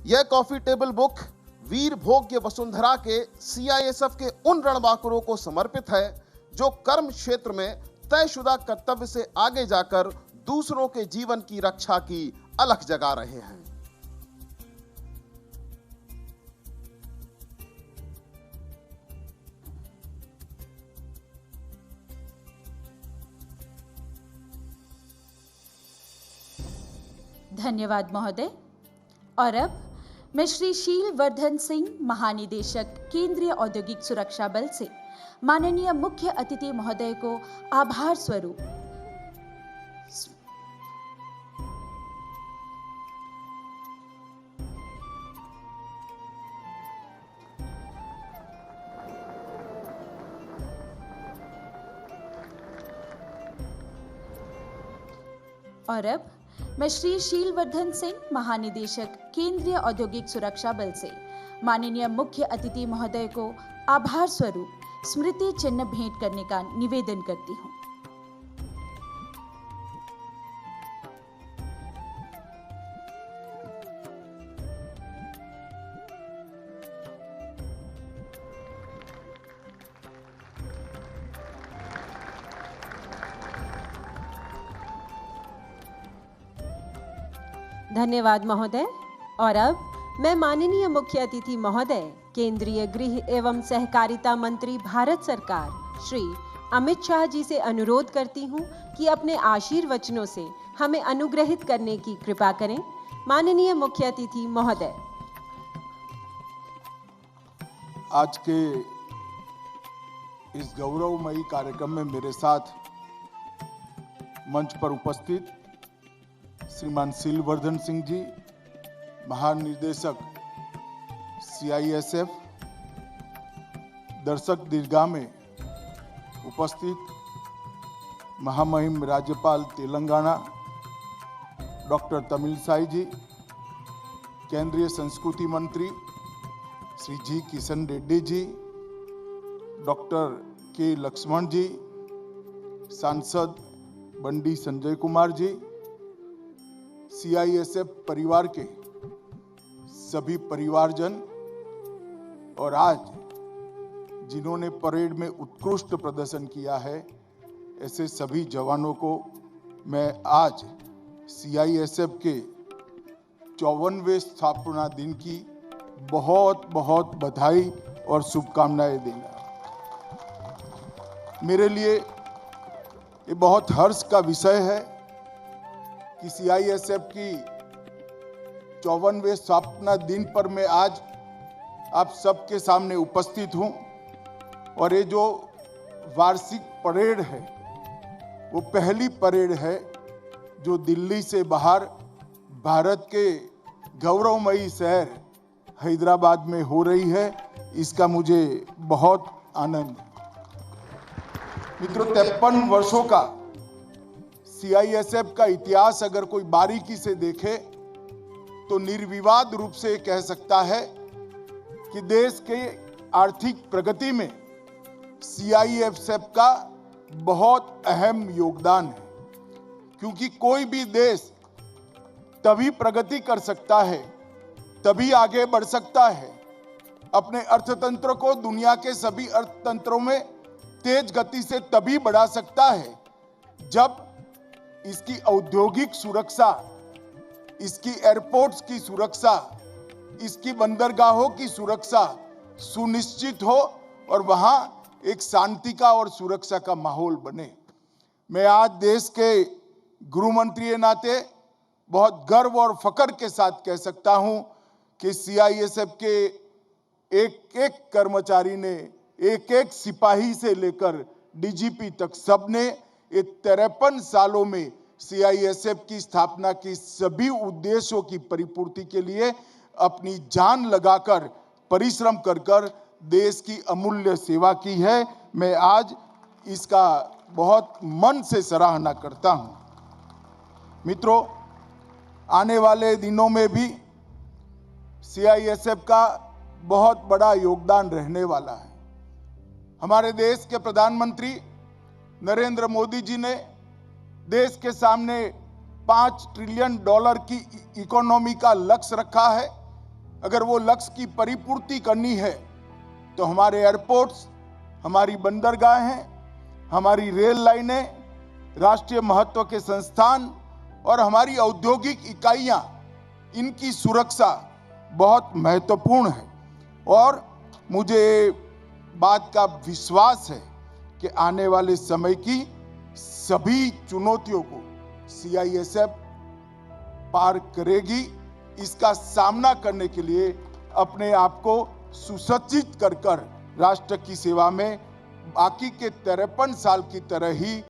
यह कॉफी टेबल बुक वीर भोग्य वसुंधरा के CISF के उन रणबांकुरों को समर्पित है जो कर्म क्षेत्र में तयशुदा कर्तव्य से आगे जाकर दूसरों के जीवन की रक्षा की अलख जगा रहे हैं। धन्यवाद महोदय। और अब मैं श्री शीलवर्धन सिंह, महानिदेशक केंद्रीय औद्योगिक सुरक्षा बल से माननीय मुख्य अतिथि महोदय को आभार स्वरूप और अब मैं श्री शीलवर्धन सिंह, महानिदेशक केंद्रीय औद्योगिक सुरक्षा बल से माननीय मुख्य अतिथि महोदय को आभार स्वरूप स्मृति चिन्ह भेंट करने का निवेदन करती हूं। धन्यवाद महोदय। और अब मैं माननीय मुख्य अतिथि महोदय, केंद्रीय गृह एवं सहकारिता मंत्री भारत सरकार श्री अमित शाह जी से अनुरोध करती हूं कि अपने आशीर्वचनों से हमें अनुग्रहित करने की कृपा करें। माननीय मुख्य अतिथि महोदय। आज के इस गौरवमयी कार्यक्रम में मेरे साथ मंच पर उपस्थित श्रीमान शीलवर्धन सिंह जी, महानिदेशक CISF, दर्शक दीर्घा में उपस्थित महामहिम राज्यपाल तेलंगाना डॉक्टर तमिलसाई जी, केंद्रीय संस्कृति मंत्री श्री जी किशन रेड्डी जी, डॉक्टर के लक्ष्मण जी, सांसद बंडी संजय कुमार जी, CISF परिवार के सभी परिवारजन और आज जिन्होंने परेड में उत्कृष्ट प्रदर्शन किया है, ऐसे सभी जवानों को मैं आज CISF के 54वें स्थापना दिन की बहुत बहुत बधाई और शुभकामनाएं देना। मेरे लिए ये बहुत हर्ष का विषय है कि CISF की 54वें स्थापना दिन पर मैं आज आप सबके सामने उपस्थित हूं और ये जो वार्षिक परेड है वो पहली परेड है जो दिल्ली से बाहर भारत के गौरवमयी शहर हैदराबाद में हो रही है। इसका मुझे बहुत आनंद है। मित्रों, 53 वर्षों का CISF का इतिहास अगर कोई बारीकी से देखे तो निर्विवाद रूप से कह सकता है कि देश के आर्थिक प्रगति में CISF का बहुत अहम योगदान है, क्योंकि कोई भी देश तभी प्रगति कर सकता है, तभी आगे बढ़ सकता है, अपने अर्थतंत्र को दुनिया के सभी अर्थतंत्रों में तेज गति से तभी बढ़ा सकता है जब इसकी औद्योगिक सुरक्षा, इसकी एयरपोर्ट्स की सुरक्षा, इसकी बंदरगाहों की सुरक्षा सुनिश्चित हो और वहां एक शांति का और सुरक्षा का माहौल बने। मैं आज देश के गृह मंत्री के नाते बहुत गर्व और फख्र के साथ कह सकता हूं कि सीआईएसएफ के एक एक कर्मचारी ने, एक एक सिपाही से लेकर डीजीपी तक सबने ये 53 सालों में सीआईएसएफ की स्थापना की सभी उद्देश्यों की परिपूर्ति के लिए अपनी जान लगाकर, परिश्रम कर देश की अमूल्य सेवा की है। मैं आज इसका बहुत मन से सराहना करता हूं। मित्रों, आने वाले दिनों में भी सीआईएसएफ का बहुत बड़ा योगदान रहने वाला है। हमारे देश के प्रधानमंत्री नरेंद्र मोदी जी ने देश के सामने $5 ट्रिलियन की इकोनॉमी का लक्ष्य रखा है। अगर वो लक्ष्य की परिपूर्ति करनी है तो हमारे एयरपोर्ट्स, हमारी बंदरगाहें, हमारी रेल लाइनें, राष्ट्रीय महत्व के संस्थान और हमारी औद्योगिक इकाइयां, इनकी सुरक्षा बहुत महत्वपूर्ण है। और मुझे बात का विश्वास है कि आने वाले समय की सभी चुनौतियों को सीआईएसएफ पार करेगी। इसका सामना करने के लिए अपने आप को सुसज्जित कर राष्ट्र की सेवा में बाकी के 53 साल की तरह ही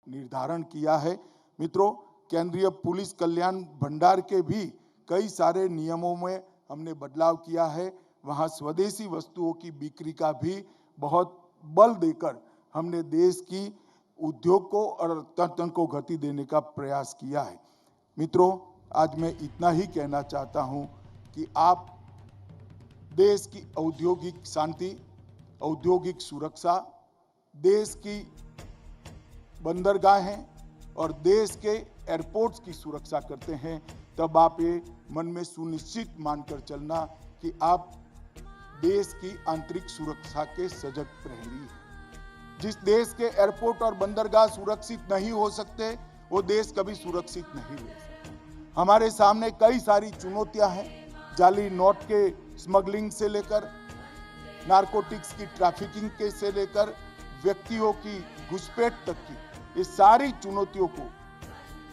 निर्धारण किया है। मित्रों, केंद्रीय पुलिस कल्याण भंडार के भी कई सारे नियमों में हमने बदलाव किया है। वहाँ स्वदेशी वस्तुओं की बिक्री का भी बहुत बल देकर हमने देश की उद्योग को और अर्थतंत्र को गति देने का प्रयास किया है। मित्रों, आज मैं इतना ही कहना चाहता हूं कि आप देश की औद्योगिक शांति, औद्योगिक सुरक्षा, देश की बंदरगाहें और देश के एयरपोर्ट्स की सुरक्षा करते हैं, तब आप ये मन में सुनिश्चित मानकर चलना कि आप देश की आंतरिक सुरक्षा के सजग प्रहरी हैं। जिस देश के एयरपोर्ट और बंदरगाह सुरक्षित नहीं हो सकते, वो देश कभी सुरक्षित नहीं रह सकता। हमारे सामने कई सारी चुनौतियां हैं, जाली नोट के स्मगलिंग से लेकर नारकोटिक्स की ट्रैफिकिंग के से लेकर व्यक्तियों की घुसपैठ तक की, ये सारी चुनौतियों को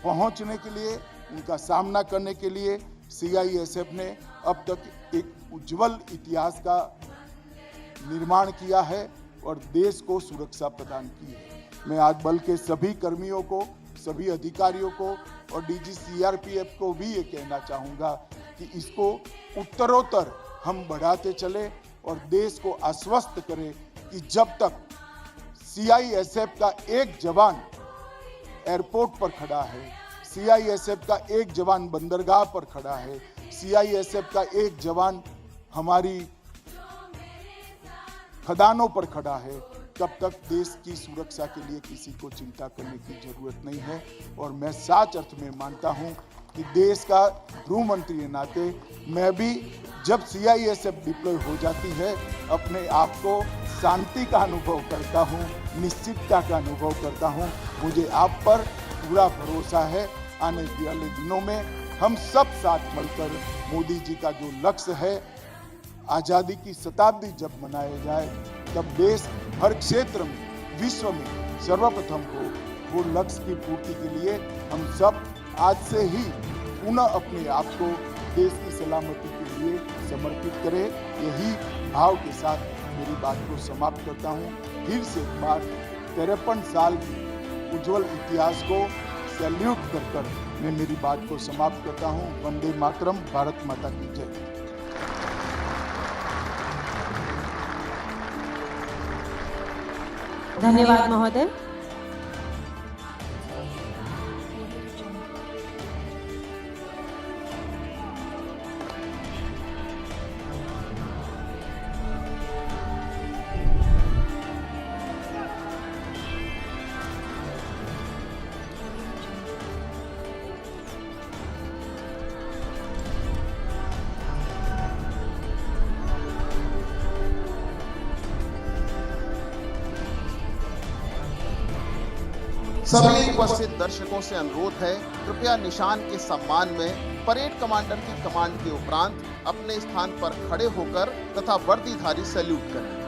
पहुंचने के लिए, उनका सामना करने के लिए सीआईएसएफ ने अब तक एक उज्जवल इतिहास का निर्माण किया है और देश को सुरक्षा प्रदान की है। मैं आज बल के सभी कर्मियों को, सभी अधिकारियों को और डीजी सीआरपीएफ को भी ये कहना चाहूँगा कि इसको उत्तरोत्तर हम बढ़ाते चले और देश को आश्वस्त करें कि जब तक सीआईएसएफ का एक जवान एयरपोर्ट पर खड़ा है, सीआईएसएफ का एक जवान बंदरगाह पर खड़ा है, सीआईएसएफ का एक जवान हमारी खदानों पर खड़ा है, तब तक देश की सुरक्षा के लिए किसी को चिंता करने की जरूरत नहीं है। और मैं सच अर्थ में मानता हूं कि देश का गृह मंत्री के नाते मैं भी जब सीआईएसएफ डिप्लॉय हो जाती है, अपने आप को शांति का अनुभव करता हूं, निश्चितता का अनुभव करता हूं। मुझे आप पर पूरा भरोसा है। आने वाले दिनों में हम सब साथ मिलकर मोदी जी का जो लक्ष्य है, आज़ादी की शताब्दी जब मनाया जाए, तब देश हर क्षेत्र में, विश्व में सर्वप्रथम हो। वो लक्ष्य की पूर्ति के लिए हम सब आज से ही पुनः अपने आप को देश की सलामती के लिए समर्पित करें। यही भाव के साथ मेरी बात को समाप्त करता हूँ। फिर से एक बार 53 साल की उज्जवल इतिहास को सैल्यूट कर मैं मेरी बात को समाप्त करता हूँ। वंदे मातरम, भारत माता की जय। धन्यवाद महोदय। सभी उपस्थित दर्शकों से अनुरोध है, कृपया निशान के सम्मान में परेड कमांडर की कमांड के उपरांत अपने स्थान पर खड़े होकर तथा वर्दीधारी सैल्यूट करें।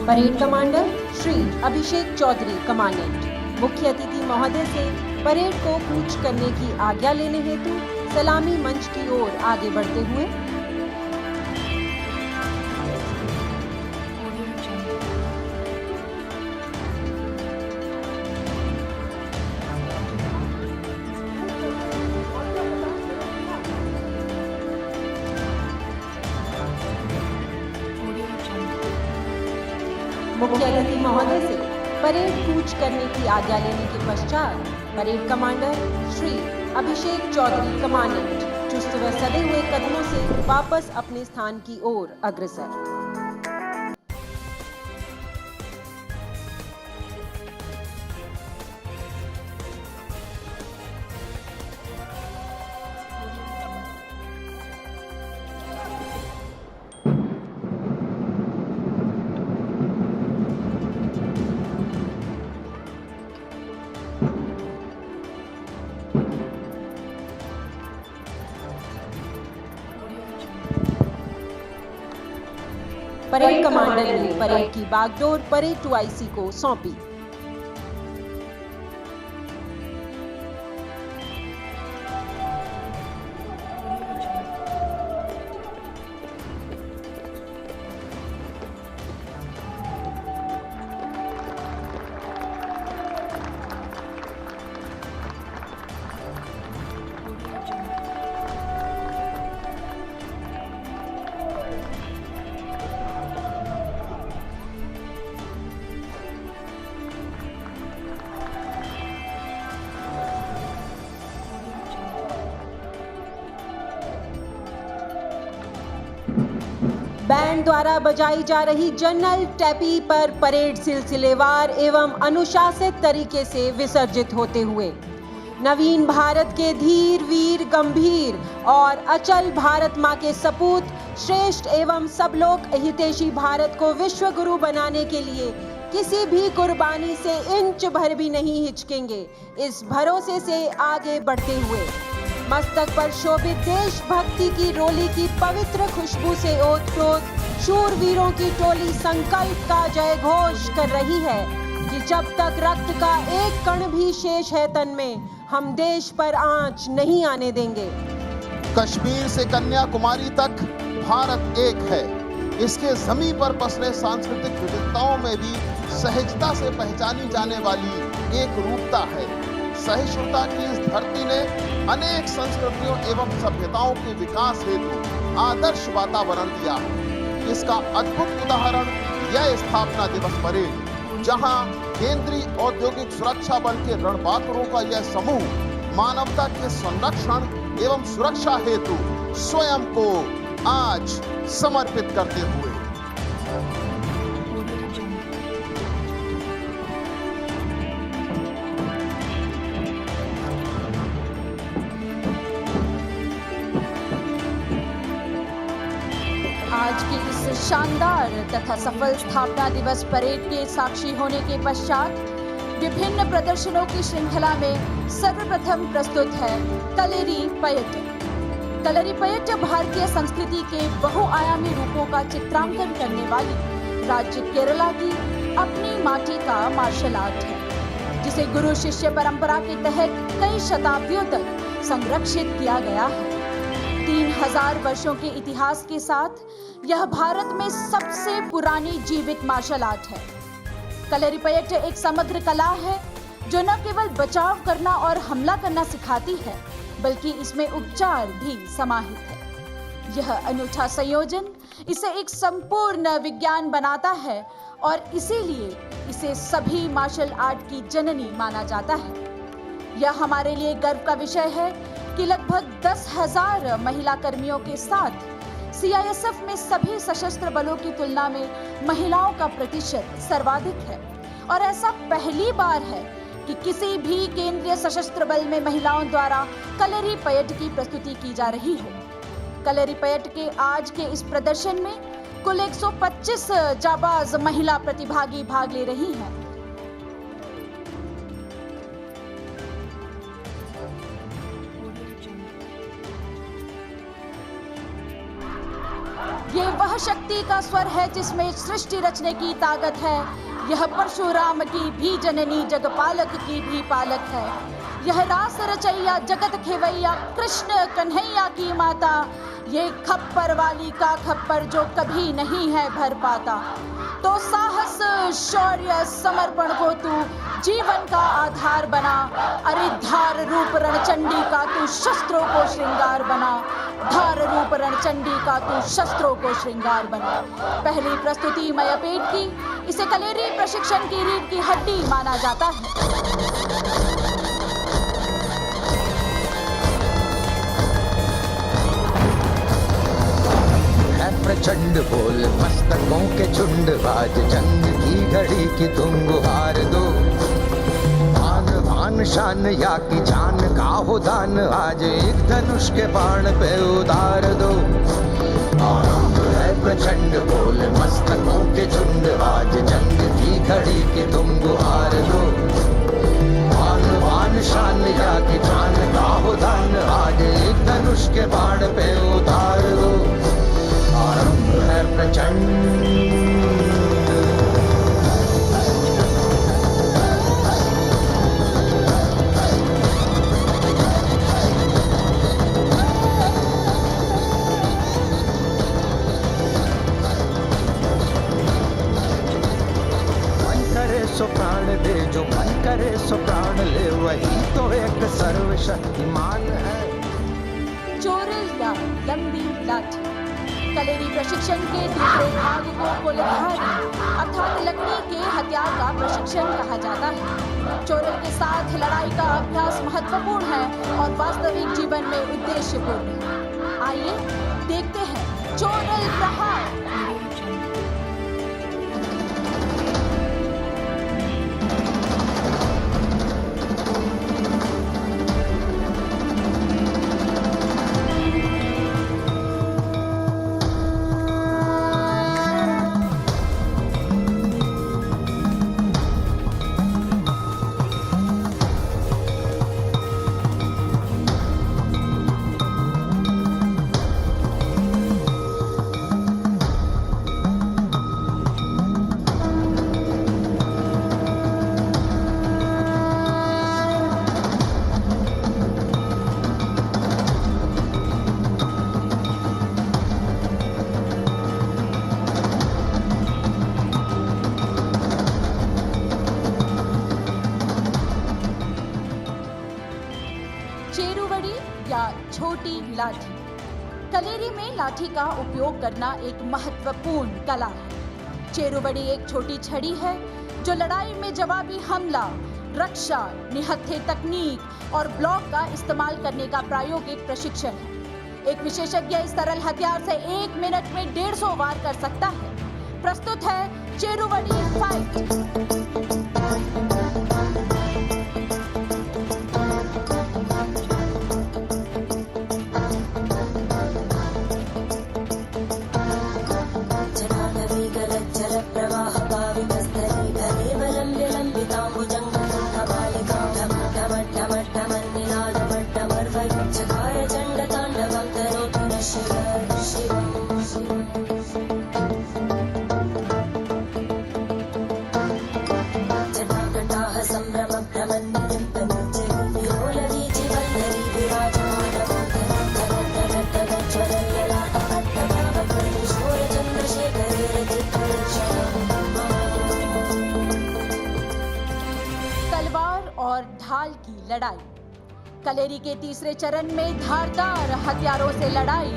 Parade commander Shri Abhishek Chaudhary commandant मुख्य अतिथि महोदय से परेड को कूच करने की आज्ञा लेने हेतु सलामी मंच की ओर आगे बढ़ते हुए मुख्य अतिथि महोदय से परेड कूच करने की आज्ञा लेने के पश्चात parade commander Shri Abhishek Chaudhary commandant चुस्त व सधे हुए कदमों से वापस अपने स्थान की ओर अग्रसर। परेड कमांडर ने परेड की बागडोर परेड 2IC को सौंपी। बैंड द्वारा बजाई जा रही जनरल टैपी पर परेड सिलसिलेवार एवं अनुशासित तरीके से विसर्जित होते हुए नवीन भारत के धीर वीर गंभीर और अचल भारत मां के सपूत श्रेष्ठ एवं सब लोग हितैषी भारत को विश्व गुरु बनाने के लिए किसी भी कुर्बानी से इंच भर भी नहीं हिचकेंगे, इस भरोसे से आगे बढ़ते हुए मस्तक पर शोभित देशभक्ति की रोली की पवित्र खुशबू से ओत-प्रोत शूरवीरों की टोली संकल्प का जय घोष कर रही है कि जब तक रक्त का एक कण भी शेष है तन में, हम देश पर आंच नहीं आने देंगे। कश्मीर से कन्याकुमारी तक भारत एक है। इसके जमीन पर पसरे सांस्कृतिक विविधताओं में भी सहजता से पहचानी जाने वाली एक रूपता है। सहिष्णुता की इस धरती ने अनेक संस्कृतियों एवं सभ्यताओं के विकास हेतु आदर्श वातावरण दिया। इसका अद्भुत उदाहरण यह स्थापना दिवस परेड, जहां केंद्रीय औद्योगिक सुरक्षा बल के रणबांकुरों का यह समूह मानवता के संरक्षण एवं सुरक्षा हेतु स्वयं को आज समर्पित करते हुए आज की इस शानदार तथा सफल स्थापना दिवस परेड के साक्षी होने के पश्चात विभिन्न प्रदर्शनों की श्रृंखला में सर्वप्रथम प्रस्तुत है कलेरी पयट। कलेरी पयट भारतीय संस्कृति के बहुआयामी रूपों का चित्रांकन करने वाली राज्य केरला की अपनी माटी का मार्शल आर्ट है, जिसे गुरु शिष्य परंपरा के तहत कई शताब्दियों तक संरक्षित किया गया है। 3000 वर्षों के इतिहास के साथ यह भारत में सबसे पुरानी जीवित मार्शल आर्ट है। कलेरी पयट एक समग्र कला है जो न केवल बचाव करना और हमला करना सिखाती है, बल्कि इसमें उपचार भी समाहित है। यह अनूठा संयोजन इसे एक संपूर्ण विज्ञान बनाता है और इसीलिए इसे सभी मार्शल आर्ट की जननी माना जाता है। यह हमारे लिए गर्व का विषय है कि लगभग 10,000 महिला कर्मियों के साथ CISF में सभी सशस्त्र बलों की तुलना में महिलाओं का प्रतिशत सर्वाधिक है और ऐसा पहली बार है कि किसी भी केंद्रीय सशस्त्र बल में महिलाओं द्वारा कलेरी पयट की प्रस्तुति की जा रही हो। कलेरी पयट के आज के इस प्रदर्शन में कुल 125 जाबाज महिला प्रतिभागी भाग ले रही हैं। ये वह शक्ति का स्वर है जिसमें सृष्टि रचने की ताकत है। यह परशुराम की भी जननी जगपालक की भी पालक है। यह रास रचैया जगत खेवैया कृष्ण कन्हैया की माता। ये खप्पर वाली का खप्पर जो कभी नहीं है भर पाता। तो साहस शौर्य समर्पण को तू जीवन का आधार बना। अरे धार रूप रणचंडी का तू शस्त्रों को श्रृंगार बना। धार रूप रणचंडी का तू शस्त्रों को श्रृंगार बना। पहली प्रस्तुति मयपेट की, इसे कलेरी प्रशिक्षण की रीढ़ की हड्डी माना जाता है। प्रचंड बोल मस्तकों के झुंड, आज जंग की घड़ी की तुम गुहार दो। आन बान शान या की जान का हो दान, आज एक धनुष के बाण पे उतार दो। आरंभ है प्रचंड बोल मस्तकों के झुंड, आज जंग की घड़ी की तुम गुहार दो। आन बान शान या की जान का हो दान, आज एक धनुष के बाण पे उतार दो। आरंभ है प्रचंड। सो प्राण दे, जो मन करे सो प्राण ले, वही तो एक सर्वशक्तिमान है। चोरल या लंबी लाठी कलेरी प्रशिक्षण के दूसरे भाग को कुलधारी अर्थात लकड़ी के हथियार का प्रशिक्षण कहा जाता है। चोरल के साथ लड़ाई का अभ्यास महत्वपूर्ण है और वास्तविक जीवन में उद्देश्यपूर्ण है। आइए देखते हैं चोरल प्रहार। छोटी लाठी कलेरी में लाठी का उपयोग करना एक महत्वपूर्ण कला है। चेरुवड़ी एक छोटी छड़ी है जो लड़ाई में जवाबी हमला, रक्षा, निहत्थे तकनीक और ब्लॉक का इस्तेमाल करने का प्रायोगिक प्रशिक्षण है। एक विशेषज्ञ इस सरल हथियार से 1 मिनट में 150 वार कर सकता है। प्रस्तुत है चेरुवड़ी फाइट। ढाल की लड़ाई कलेरी के तीसरे चरण में धारदार हथियारों से लड़ाई,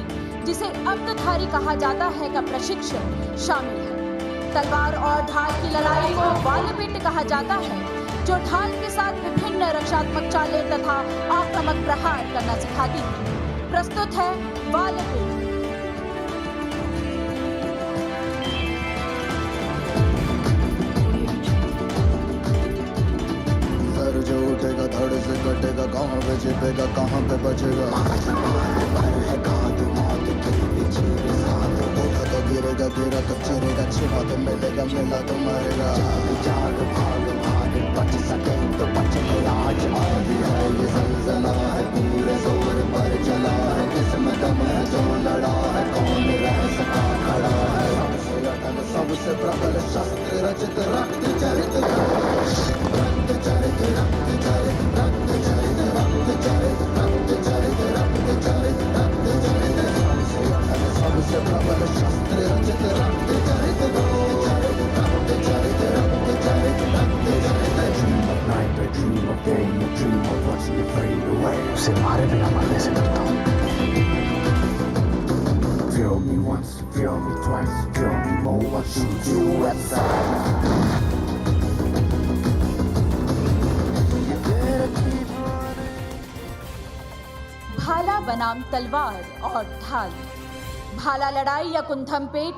जिसे अंकधारी कहा जाता है, का प्रशिक्षण शामिल है। तलवार और ढाल की लड़ाई को वालपिट कहा जाता है, जो ढाल के साथ विभिन्न रक्षात्मक चालें तथा आक्रामक प्रहार करना सिखाती है। प्रस्तुत है वालपिट। जो उठेगा धड़ से कटेगा, कहाँ पे छिपेगा कहाँ पे बचेगा, देखा तो गिरेगा गिरा तो चिरेगा, छिपा तो मिलेगा मिला तो मरेगा। जाग भाग भाग बच सके तो बच गया, आज आंधी है ये ज़लज़ला है, पूरे जोर पर चला है, किस्मत में जो लड़ा है, कौन रह सका खड़ा है। सबसे अटल सबसे प्रबल शस्त्र रचित रक्त चरित, रक्त चरित रक्त चरित रक्त चरित रक्त चरित रक्त चरित रक्त चरित रक्त चरित, सबसे अटल सबसे प्रबल शस्त्र रचित रक्त चरित रक्त चरित रक्त चरित रक्त चरित रक्त चरित। Dream of night, a dream of day, a dream of watching it fade away. उसे मारे बिना मरने से डरता हूँ। Feel me once, feel me twice, feel me more, I'll shoot you at sight. भाला बनाम तलवार और ढाल भाला लड़ाई या कुंथमपेट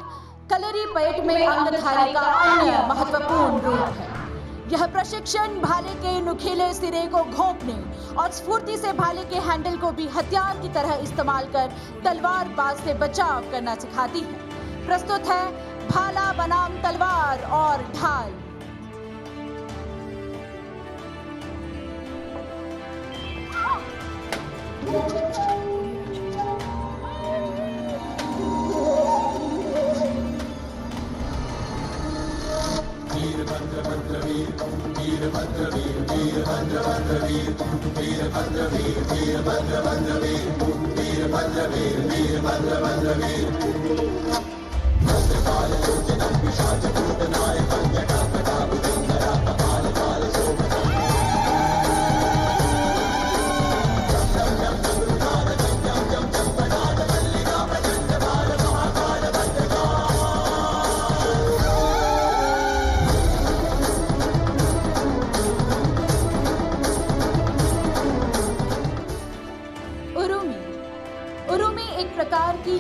कलरीपयट में अंगधारी का अन्य महत्वपूर्ण रूप है। यह प्रशिक्षण भाले के नुकीले सिरे को घोंपने और स्फूर्ति से भाले के हैंडल को भी हथियार की तरह इस्तेमाल कर तलवारबाज से बचाव करना सिखाती है। प्रस्तुत है भाला बनाम तलवार और ढाल।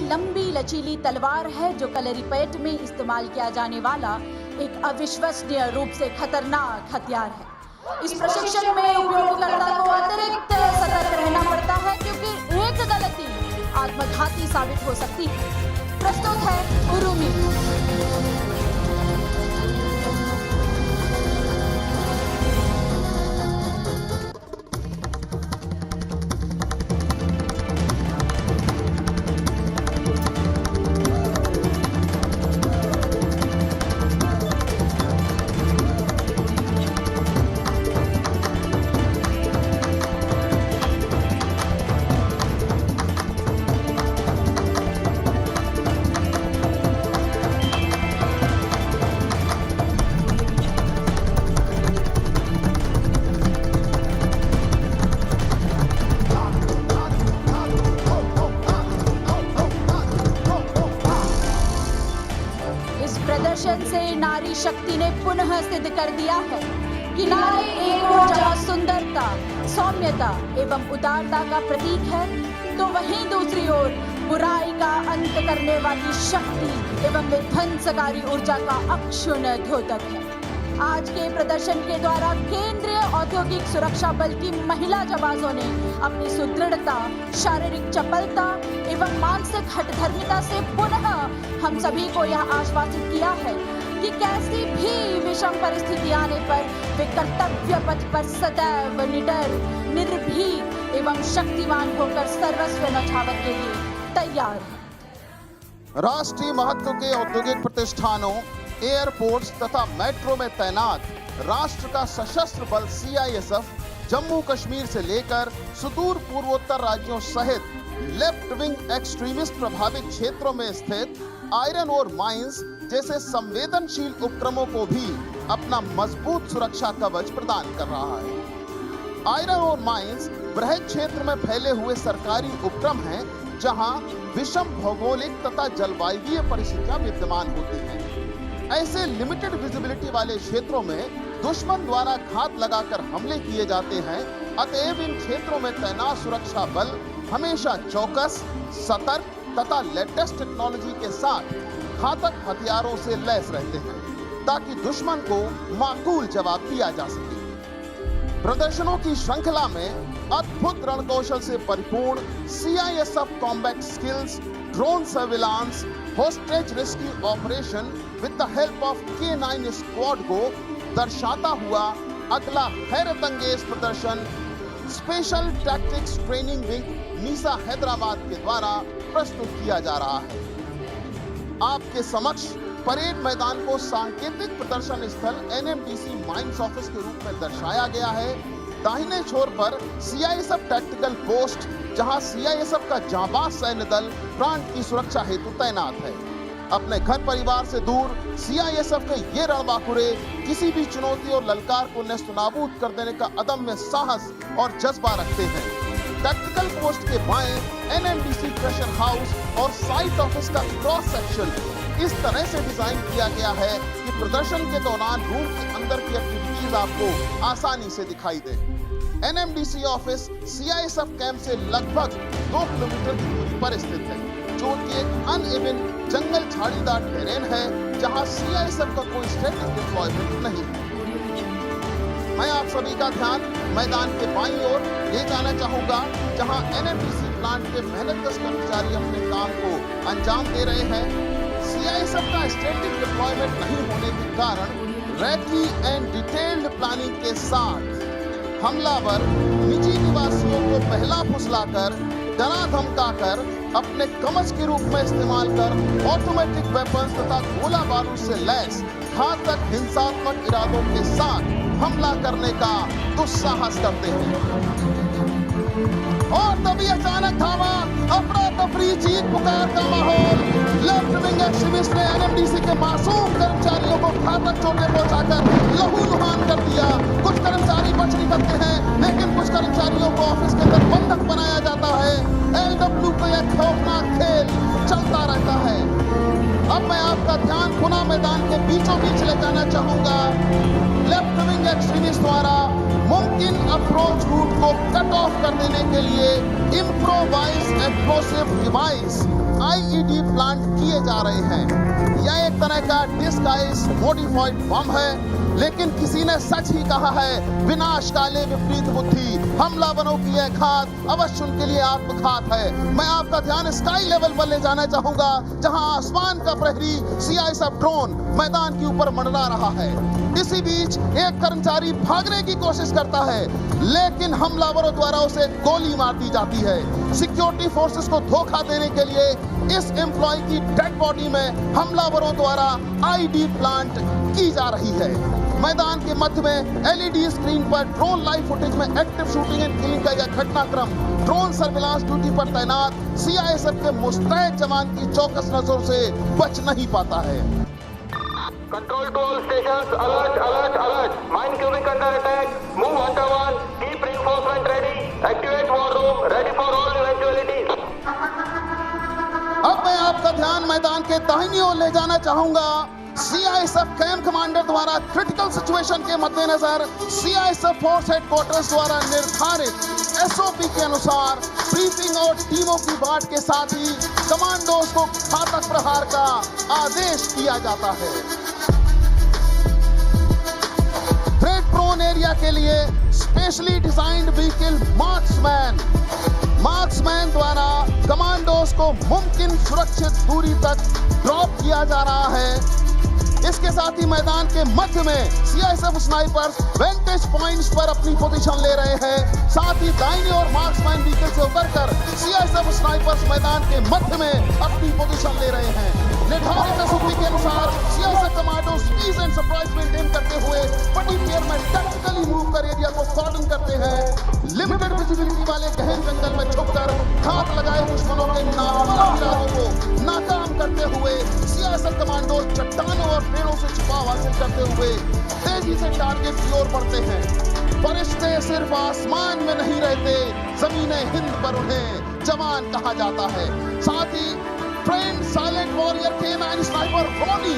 लंबी लचीली तलवार है जो कलरीपयट में इस्तेमाल किया जाने वाला एक अविश्वसनीय रूप से खतरनाक हथियार है। इस प्रशिक्षण में उपयोगकर्ता को अतिरिक्त सतर्क रहना पड़ता है क्योंकि एक गलती आत्मघाती साबित हो सकती है। प्रस्तुत है उरुमी। प्रदर्शन से नारी शक्ति ने पुनः सिद्ध कर दिया है कि नारी एक ओर जहां सुंदरता, सौम्यता एवं उदारता का प्रतीक है, तो वहीं दूसरी ओर बुराई का अंत करने वाली शक्ति एवं विध्वंसकारी ऊर्जा का अक्षुण्ण द्योतक है। आज के प्रदर्शन के द्वारा केंद्रीय औद्योगिक सुरक्षा बल की महिला जवानों ने अपनी सुदृढ़ता, शारीरिक चपलता एवं मानसिक हठधर्मिता से पुनः हम सभी को यह आश्वासित किया है कि कैसी भी विषम परिस्थिति आने पर वे कर्तव्य पथ पर सदैव निडर, निर्भीक एवं शक्तिमान होकर सर्वस्व न्यौछावर के लिए तैयार हैं। राष्ट्रीय महत्व के औद्योगिक प्रतिष्ठानों, एयरपोर्ट्स तथा मेट्रो में तैनात राष्ट्र का सशस्त्र बल सीआईएसएफ जम्मू कश्मीर से लेकर सुदूर पूर्वोत्तर राज्यों सहित लेफ्ट विंग एक्सट्रीमिस्ट प्रभावित क्षेत्रों में स्थित आयरन ओर माइंस जैसे संवेदनशील उपक्रमों को भी अपना मजबूत सुरक्षा कवच प्रदान कर रहा है। आयरन ओर माइंस बृहद क्षेत्र में फैले हुए सरकारी उपक्रम हैं जहां विषम भौगोलिक तथा जलवायुवीय परिस्थितियां विद्यमान होती हैं। ऐसे लिमिटेड विजिबिलिटी वाले क्षेत्रों में दुश्मन द्वारा घात लगाकर हमले किए जाते हैं। अतएव इन क्षेत्रों में तैनात सुरक्षा बल हमेशा चौकस, सतर्क तथा लेटेस्ट टेक्नोलॉजी के साथ घातक हथियारों से लैस रहते हैं ताकि दुश्मन को माकूल जवाब दिया जा सके। प्रदर्शनों की श्रृंखला में अद्भुत रणकौशल से परिपूर्ण CISF combat skills, drone surveillance, hostage rescue operation with the help of K9 squad को दर्शाता हुआ अगला हैरतअंगेज प्रदर्शन स्पेशल टैक्टिक्स ट्रेनिंग विंग मीसा हैदराबाद के द्वारा प्रस्तुत किया जा रहा है। आपके समक्ष परेड मैदान को सांकेतिक प्रदर्शन स्थल एनएमडीसी माइंस ऑफिस के रूप में दर्शाया गया है। दाहिने छोर पर सीआईएसएफ टैक्टिकल पोस्ट, जहां सीआईएसएफ का जांबाज सैन्य दल प्राण की सुरक्षा हेतु तैनात है। अपने घर परिवार से दूर सीआईएसएफ के ये रणबांकुरे किसी भी चुनौती और ललकार को नेस्तनाबूद कर देने का अदम्य साहस और जज्बा रखते हैं। टैक्टिकल पोस्ट के बाएं एनएमडीसी प्रेशर हाउस और साइट ऑफिस का क्रॉस सेक्शन इस तरह से डिजाइन किया गया है कि प्रदर्शन के दौरान रूम के अंदर की एक्टिविटीज आपको आसानी से दिखाई दे। एनएमडीसी ऑफिस सीआईएसएफ कैंप से लगभग 2 किलोमीटर की दूरी पर स्थित है। जो कि एक अनइवन जंगल झाड़ीदार टेरेन है जहां सीआईएसएफ का कोई स्ट्रेटेजिक डिप्लॉयमेंट नहीं है। मैं आप सभी का ध्यान मैदान के बाईं ओर ले जाना चाहूंगा जहां एनएमडीसी प्लांट के मेहनतकश कर्मचारी अपने काम को अंजाम दे रहे हैं। सीआईएसएफ का स्ट्रेटेजिक डिप्लॉयमेंट नहीं होने के कारण रैकी एंड डिटेल्ड प्लानिंग के साथ हमलावर निजी निवासियों को पहला फुसलाकर डरा धमकाकर अपने कवच के रूप में इस्तेमाल कर ऑटोमेटिक वेपन्स तथा गोला बारूद से लैस घातक हिंसात्मक इरादों के साथ हमला करने का दुस्साहस करते हैं। और तभी अचानक धावा, अफरा तफरी, चीख पुकार का माहौल। लेफ्ट विंग एक्सट्रीमिस्ट ने एनएमडीसी के मासूम कर्मचारियों को घातक चोटें पहुंचाकर लहूलुहान कर दिया। कुछ कर्मचारी बच निकलते हैं, लेकिन कुछ कर्मचारियों को ऑफिस के अंदर बंधक बनाया जाता है। एलडब्ल्यू का यह खौफनाक खेल चलता रहता है। अब मैं आपका ध्यान पुनः मैदान के बीचों बीच ले जाना चाहूंगा। लेफ्ट विंग एक्सट्रीमिस्ट द्वारा मुमकिन अप्रोच रूट को कट ऑफ कर देने के लिए improvise explosive device IED plant किए जा रहे हैं। यह एक तरह का डिस्गाइज मॉडिफाइड बम है, लेकिन किसी ने सच ही कहा है, विनाश काले विपरीत बुद्धि, हमलावरों की यह घात अवश्य उनके लिए आत्मघात है। मैं आपका ध्यान स्काई लेवल पर ले जाना चाहूंगा जहां आसमान का प्रहरी सीआईएसएफ ड्रोन मैदान के ऊपर मंडरा रहा है। इसी बीच एक कर्मचारी भागने की कोशिश करता है, लेकिन हमलावरों द्वारा उसे गोली मार दी जाती है। सिक्योरिटी फोर्सेस को धोखा देने के लिए इस एम्प्लॉय की डेड बॉडी में हमलावरों द्वारा आईडी प्लांट की जा रही है। मैदान के मध्य में एलईडी स्क्रीन पर ड्रोन लाइव फुटेज में एक्टिव शूटिंग एंड किलिंग का यह घटनाक्रम ड्रोन सर्विलांस ड्यूटी पर तैनात सीआईएसएफ के मुस्तैद जवान की चौकस नजरों से बच नहीं पाता है। Control to all stations, alert, alert, alert. Mine cubic under attack. Move 1-1. Keep reinforcement ready. Activate war room. Ready for all eventualities. अब मैं आपका ध्यान मैदान के दाहिनी ओर ले जाना चाहूंगा। सीआईएसएफ कैंप कमांडर द्वारा क्रिटिकल सिचुएशन के मद्देनजर सीआईएसएफ फोर्स हेडक्वार्टर्स द्वारा निर्धारित एसओपी के अनुसार ब्रीफिंग और टीमों की बांट के साथ ही कमांडोज को घातक प्रहार का आदेश दिया जाता है। थ्रेट प्रोन एरिया के लिए स्पेशली डिजाइंड व्हीकल मार्क्समैन द्वारा कमांडोज को मुमकिन सुरक्षित दूरी तक ड्रॉप किया जा रहा है। इसके साथ ही मैदान के मध्य में सीआईएसएफ स्नाइपर्स वेंटेज पॉइंट्स पर अपनी पोजीशन ले रहे हैं। साथ ही दाहिनी ओर मार्क्समैन व्हीकल से उतरकर सीआईएसएफ स्नाइपर्स मैदान के मध्य में अपनी पोजीशन ले रहे हैं। निर्धारित एसओपी के अनुसार CISF commando speed and surprise maintain करते हुए बड़ी देर में टैक्टिकली मूव कर एरिया को कॉर्डन करते हैं। लिमिटेड विजिबिलिटी वाले गहन जंगल में छुपकर घात लगाए दुश्मनों के इरादों को नाकाम करते हुए सीआईएसएफ कमांडो चट्टानों और पेड़ों से छुपाव हासिल करते हुए तेजी से टारगेट की ओर बढ़ते हैं। फरिश्ते सिर्फ आसमान में नहीं रहते, जमीने हिंद पर उन्हें जवान कहा जाता है। साथ ही trained silent warrior K9 sniper Roni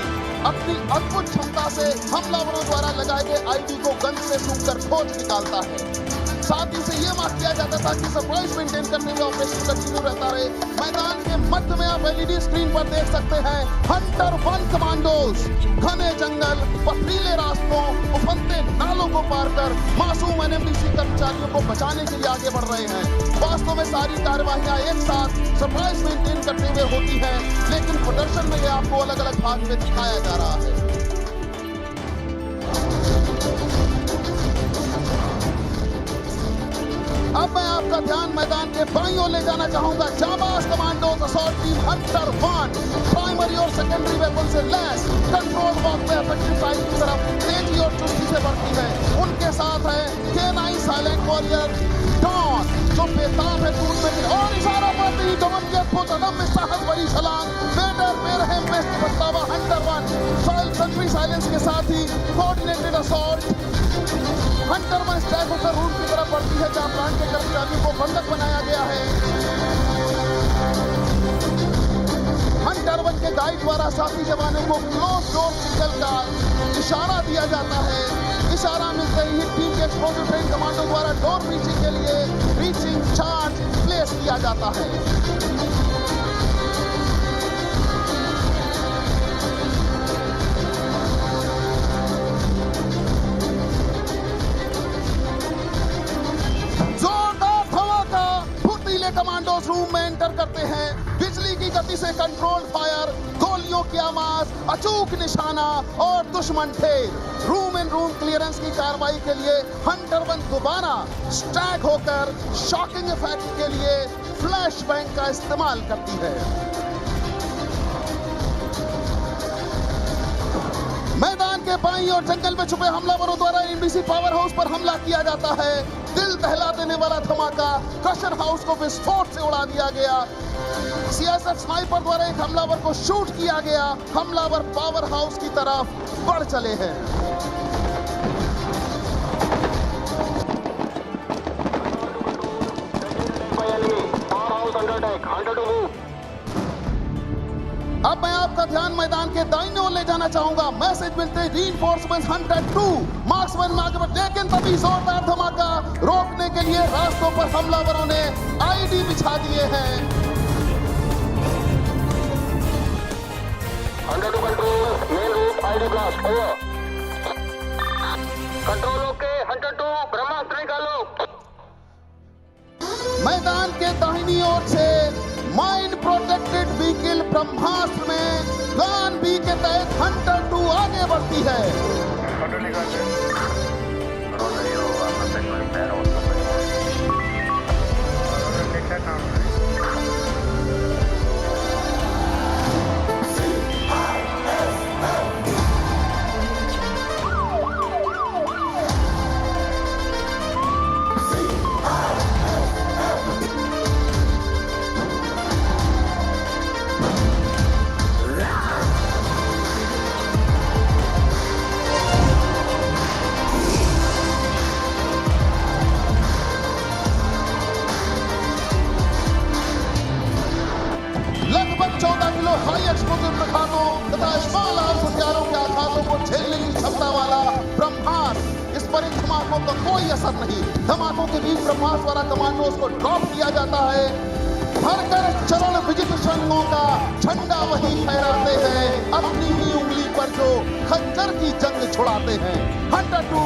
अपनी अद्भुत क्षमता से हमलावरों द्वारा लगाए गए आईडी को गन से सूंघ कर खोज निकालता है। साथ ही से यह मार्क किया जाता था कि सरप्राइज मेंटेन करने में ऑपरेशन कंटिन्यू रहता रहे। मैदान के मध्य में आप एलईडी स्क्रीन पर देख सकते हैं हंटर 1 कमांडोज घने जंगल, पथरीले रास्तों, उफनते नालों को पार कर मासूम एनएमडीसी कर्मचारियों को बचाने के लिए आगे बढ़ रहे हैं। वास्तव में सारी कार्यवाहियां एक साथ सरप्राइज मेंटेन करते हुए होती हैं, लेकिन प्रदर्शन में यह आपको अलग अलग भाग में दिखाया जा रहा है। अब मैं आपका ध्यान मैदान के बाईं ओर ले जाना चाहूंगा। जाबाज commandos assault team hunter 1 primary और सेकेंडरी वेपन से लैस कंट्रोल वॉक में इफेक्टिव साइड की तरफ तेजी और चुस्ती से बढ़ती है। उनके साथ है K9 साइलेंट वॉरियर डॉन जो बेताब है दूर में और इशारा पाते ही डॉन के अद्भुत अदम में साहस भरी छलांग बेडर बेरहम बेस्ट पछतावा हंटर 1 सॉइल सेंट्री साइलेंस के साथ ही कोऑर्डिनेटेड असॉल्ट हंटर 1 स्टैक होकर रूम की तरफ बढ़ती है जहां प्लांट के कर्मचारियों को बंधक बनाया गया है। हंटर 1 के गाइड द्वारा साथी जवानों को क्लोज डोर सिग्नल का इशारा दिया जाता है। इशारा मिलते ही टीम के एक्सप्लोसिव ट्रेन कमांडो द्वारा डोर ब्रीचिंग के लिए ब्रीचिंग चार्ज प्लेस किया जाता है। कमांडोज रूम में एंटर करते हैं। बिजली की गति से कंट्रोल फायर, गोलियों की आवाज, अचूक निशाना और दुश्मन ढेर। रूम इन रूम क्लियरेंस की कार्रवाई के लिए हंटर वन दोबारा स्टैक होकर शॉकिंग इफेक्ट के लिए फ्लैश बैंग का इस्तेमाल करती है। मैदान के बाईं और जंगल में छुपे हमलावरों द्वारा एनबीसी पावर हाउस पर हमला किया जाता है। दिल दहला देने वाला धमाका, क्रशर हाउस को विस्फोट से उड़ा दिया गया। सीआईएसएफ स्नाइपर द्वारा एक हमलावर को शूट किया गया। हमलावर पावर हाउस की तरफ बढ़ चले हैं। अब मैं आपका ध्यान मैदान के दाईं ओर ले जाना चाहूंगा। मैसेज मिलते रीइंफोर्समेंट 102 मार्क्समैन में आगे बढ़, लेकिन तभी जोरदार धमाका रोकने के लिए रास्तों पर हमलावरों ने आईडी बिछा दिए हैं। 102 control, main route ID blast, over. Control okay, 102 ब्रह्मास्त्र निकालो। मैदान के दाहिनी ओर से माइन प्रोटेक्टेड व्हीकल ब्रह्मास्त्र में प्लान बी के तहत हंटर 2 आगे बढ़ती है। लगभग 14 किलो हाई एक्सप्लोजिव प्रखानों तथा स्मॉल आर्म्स हथियारों के आघातों को झेलने की क्षमता वाला ब्रह्मास्त्र, इस पर इन धमाकों का कोई असर नहीं। धमाकों के बीच ब्रह्मास्त्र द्वारा कमांडोज को ड्रॉप किया जाता है। भरकर चरण विजित शंखों का झंडा वही फहराते हैं, अपनी ही उंगली पर जो खंजर की जंग छुड़ाते हैं। हंटर 2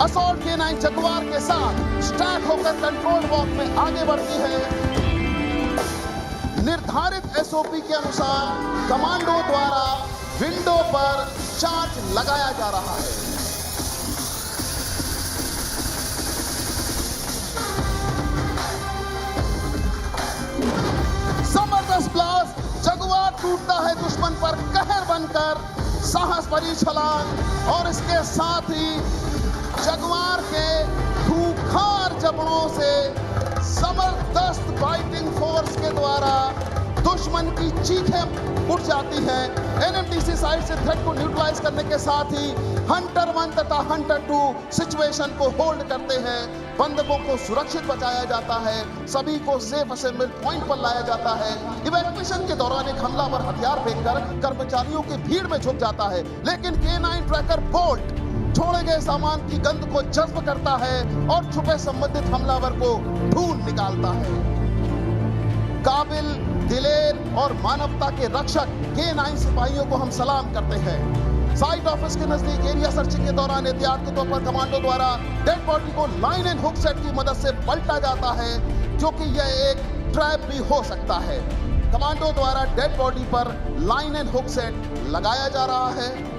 असॉल्ट K9 जगुआर के साथ स्टैक होकर कंट्रोल वॉक में आगे बढ़ती है। निर्धारित एसओपी के अनुसार कमांडो द्वारा विंडो पर चार्ज लगाया जा रहा है। जबरदस्त ब्लास्ट, जगुआर टूटता है दुश्मन पर कहर बनकर, साहस भरी छलांग और इसके साथ ही जगुआर के खूंखार जबड़ों से जबरदस्त फाइटिंग फोर्स के द्वारा दुश्मन की चीखें उठ जाती हैं। एनएमडीसी साइड से थ्रेट को न्यूट्रलाइज करने के साथ ही हंटर 1 तथा हंटर 2 सिचुएशन को होल्ड करते हैं। बंधकों को सुरक्षित बचाया जाता है, सभी को सेफ असेंबल पॉइंट पर लाया जाता है। इवैक्यूएशन के दौरान एक हमलावर हथियार फेंककर कर्मचारियों की भीड़ में छुप जाता है, लेकिन K9 ट्रैकर बोल्ट छोड़े गए सामान की गंध को जज्ब करता है और छुपे संबंधित हमलावर को ढूंढ निकालता है। काबिल, दिलेर और मानवता के रक्षक K9 सिपाहियों को हम सलाम करते हैं। साइट ऑफिस के नजदीक एरिया सर्चिंग के दौरान एहतियात के तौर पर कमांडो द्वारा डेड बॉडी को लाइन एंड हुक सेट की मदद से पलटा जाता है, जो कि यह एक ट्रैप भी हो सकता है। कमांडो द्वारा डेड बॉडी पर लाइन एंड हुक सेट लगाया जा रहा है।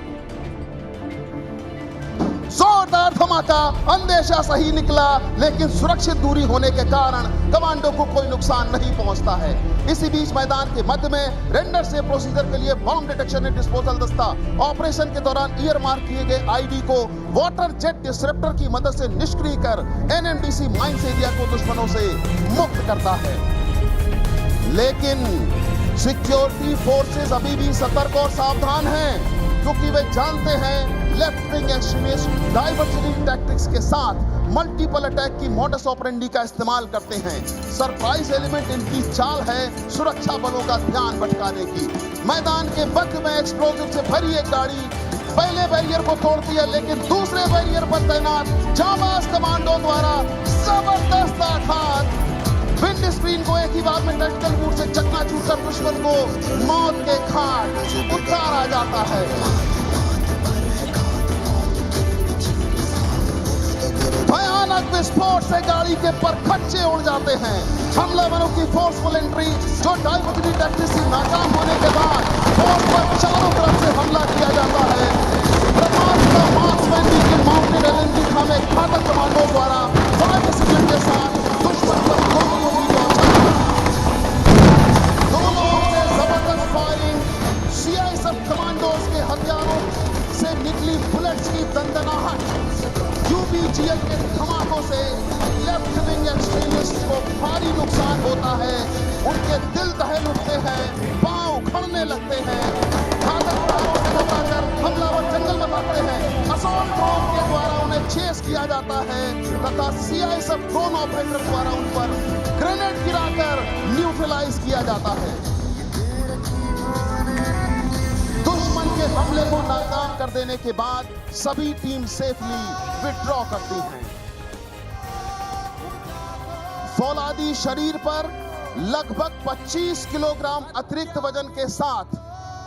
जोरदार धमाका, अंदेशा सही निकला, लेकिन सुरक्षित दूरी होने के कारण कमांडो को कोई नुकसान नहीं पहुंचता है। इसी बीच मैदान के मध्य में रेंडर से प्रोसीजर के लिए बॉम्ब डिटेक्शन एंड डिस्पोजल दस्ता ऑपरेशन के दौरान ईयर मार्क किए गए आईडी को वाटर जेट डिसरप्टर की मदद से निष्क्रिय कर एनएमडीसी माइंस एरिया को दुश्मनों से मुक्त करता है। लेकिन सिक्योरिटी फोर्सेस अभी भी सतर्क और सावधान हैं, क्योंकि वे जानते हैं left wing extremist diversity tactics के साथ मल्टीपल अटैक की मॉडस ऑपरेंडी का इस्तेमाल करते हैं। सरप्राइज एलिमेंट इनकी चाल है सुरक्षा बलों का ध्यान भटकाने की। मैदान के मध्य में एक्सप्लोजिव से भरी एक गाड़ी पहले बैरियर को तोड़ती है, लेकिन दूसरे बैरियर पर तैनात जाबाज कमांडो द्वारा जबरदस्त आघात विंड स्क्रीन को एक ही बार में टैक्टिकल मूव से चकनाचूर कर दुश्मन को मौत के घाट उतारा जाता है। भयानक भयानक विस्फोट से गाड़ी के परखच्चे उड़ जाते हैं। हमलावरों की फोर्सफुल एंट्री, जो डाइवर्सिटी टैक्टिक्स नाकाम होने के बाद फोर्स पर चारों तरफ से हमला किया जाता है। ब्रह्मास्त्र मार्क्समैन की माउंटेड एलएनजी हमें घातक कमांडो द्वारा 5 डिसिप्लिन के साथ दुश्मन पर गोलियों की बौछार। दोनों ओर से जबरदस्त फायरिंग, सीआईएसएफ कमांडोज के हथियारों से निकली बुलेट्स की दंदनाहट, यूपीजीएल के धमाकों से लेफ्ट विंग एक्सट्रीमिस्ट को भारी नुकसान होता है। उनके दिल दहल उठते हैं, पांव उखड़ने लगते हैं। घातक उड़ानों से टकराकर हमलावर जंगल में भागते हैं। असॉल्ट ड्रोन के द्वारा उन्हें चेस किया जाता है तथा सीआईएसएफ ड्रोन ऑपरेटर द्वारा उन पर ग्रेनेड गिराकर न्यूट्रलाइज किया जाता है। दुश्मन के हमले को नाकाम कर देने के बाद सभी टीम सेफली विथड्रॉ करती हैं। फौलादी शरीर पर लगभग 25 किलोग्राम अतिरिक्त वजन के साथ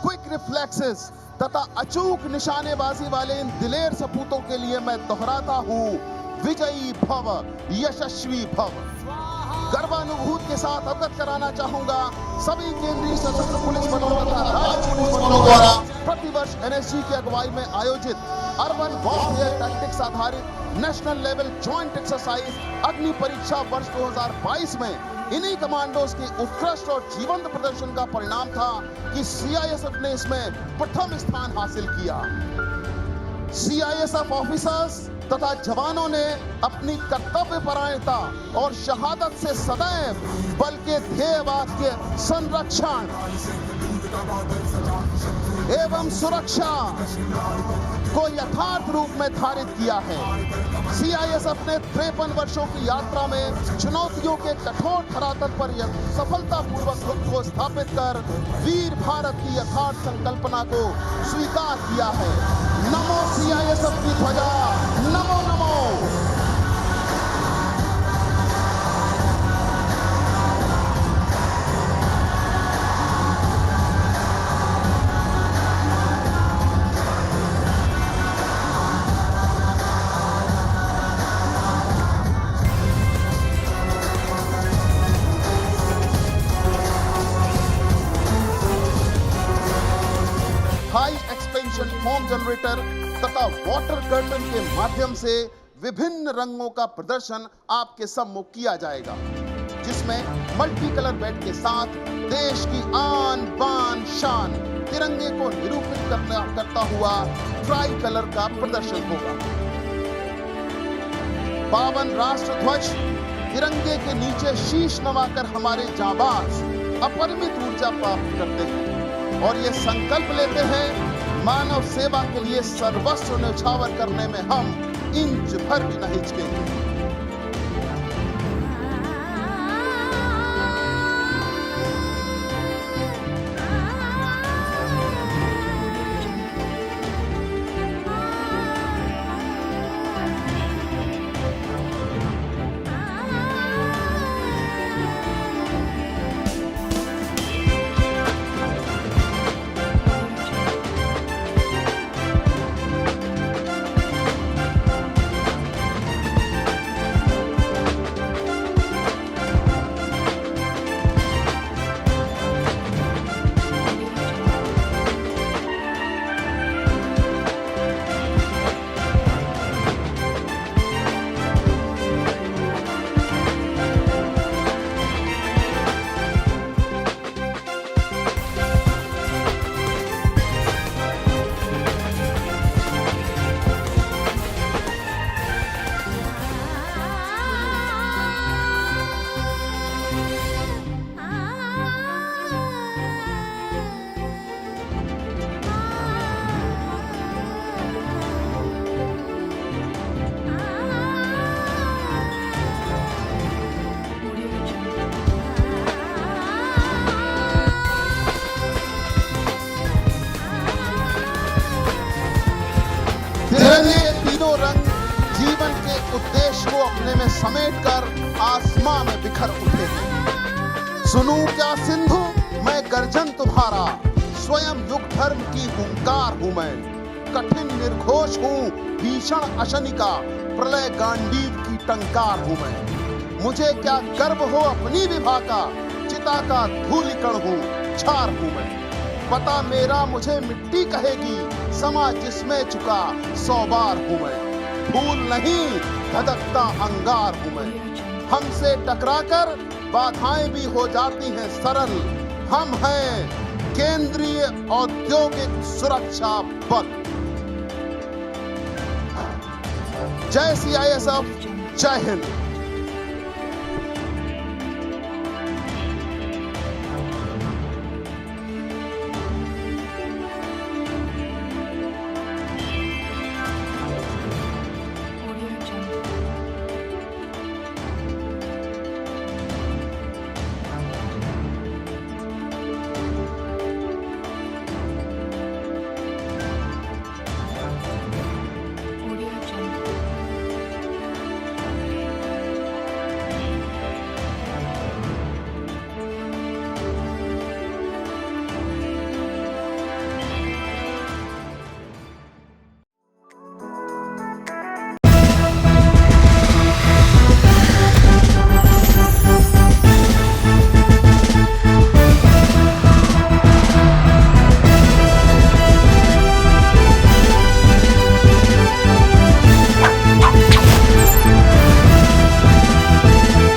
क्विक रिफ्लेक्सेस तथा अचूक निशानेबाजी वाले इन दिलेर सपूतों के लिए मैं दोहराता हूं, विजयी भव, यशस्वी भव। गर्वानुभूति के साथ अवगत कराना चाहूंगा सभी केंद्रीय सशस्त्र पुलिस बलों तथा राज्य पुलिस बलों द्वारा प्रतिवर्ष एनएसजी की अगुवाई में आयोजित अर्बन वॉरफेयर टैक्टिक्स आधारित नेशनल लेवल ज्वाइंट एक्सरसाइज अग्नि परीक्षा वर्ष 2022 में इन्हीं कमांडोज के उत्कृष्ट और जीवंत प्रदर्शन का परिणाम था कि सीआईएसएफ ने इसमें प्रथम स्थान हासिल किया। सीआईएसएफ ऑफिसर्स तथा जवानों ने अपनी कर्तव्यपरायणता और शहादत से सदैव बल के ध्येय वाक्य संरक्षण एवं सुरक्षा को यथार्थ रूप में धारित किया है। सीआईएसएफ ने 53 वर्षों की यात्रा में चुनौतियों के कठोर धरातल पर सफलतापूर्वक खुद को स्थापित कर वीर भारत की यथार्थ संकल्पना को स्वीकार किया है। नमो सीआईएसएफ की ध्वजा, Namo Namo. High expansion foam generator तथा वाटर कर्टन के माध्यम से विभिन्न रंगों का प्रदर्शन आपके सम्मुख किया जाएगा, जिसमें मल्टी कलर बेड के साथ देश की आन बान शान तिरंगे को निरूपित करता हुआ ट्राई कलर का प्रदर्शन होगा। पावन राष्ट्र ध्वज तिरंगे के नीचे शीश नवाकर हमारे जांबाज अपरिमित ऊर्जा प्राप्त करते हैं और ये संकल्प लेते हैं, मानव सेवा के लिए सर्वस्व न्यौछावर करने में हम इंच भर भी नहीं हिचकेंगे। उद्देश्य को अपने में समेटकर आसमां में बिखर उठे हैं। सुनूं क्या सिंधु मैं गर्जन तुम्हारा, स्वयं युग धर्म की हुंकार हूं मैं। कठिन निर्घोष हूं भीषण अशनिका, प्रलय गांडीव की टंकार हूं मैं। मुझे क्या गर्व हो अपनी विभा का, चिता का धूलिकण हूं, छार हूं मैं। पता मेरा मुझे मिट्टी कहेगी, समा जिसमें चुका 100 बार हूं मैं। फूल नहीं धधकता अंगार हूं मैं। हमसे टकराकर बाधाएं भी हो जाती हैं सरल। हम हैं केंद्रीय औद्योगिक सुरक्षा बल। जय CISF, जय हिंद।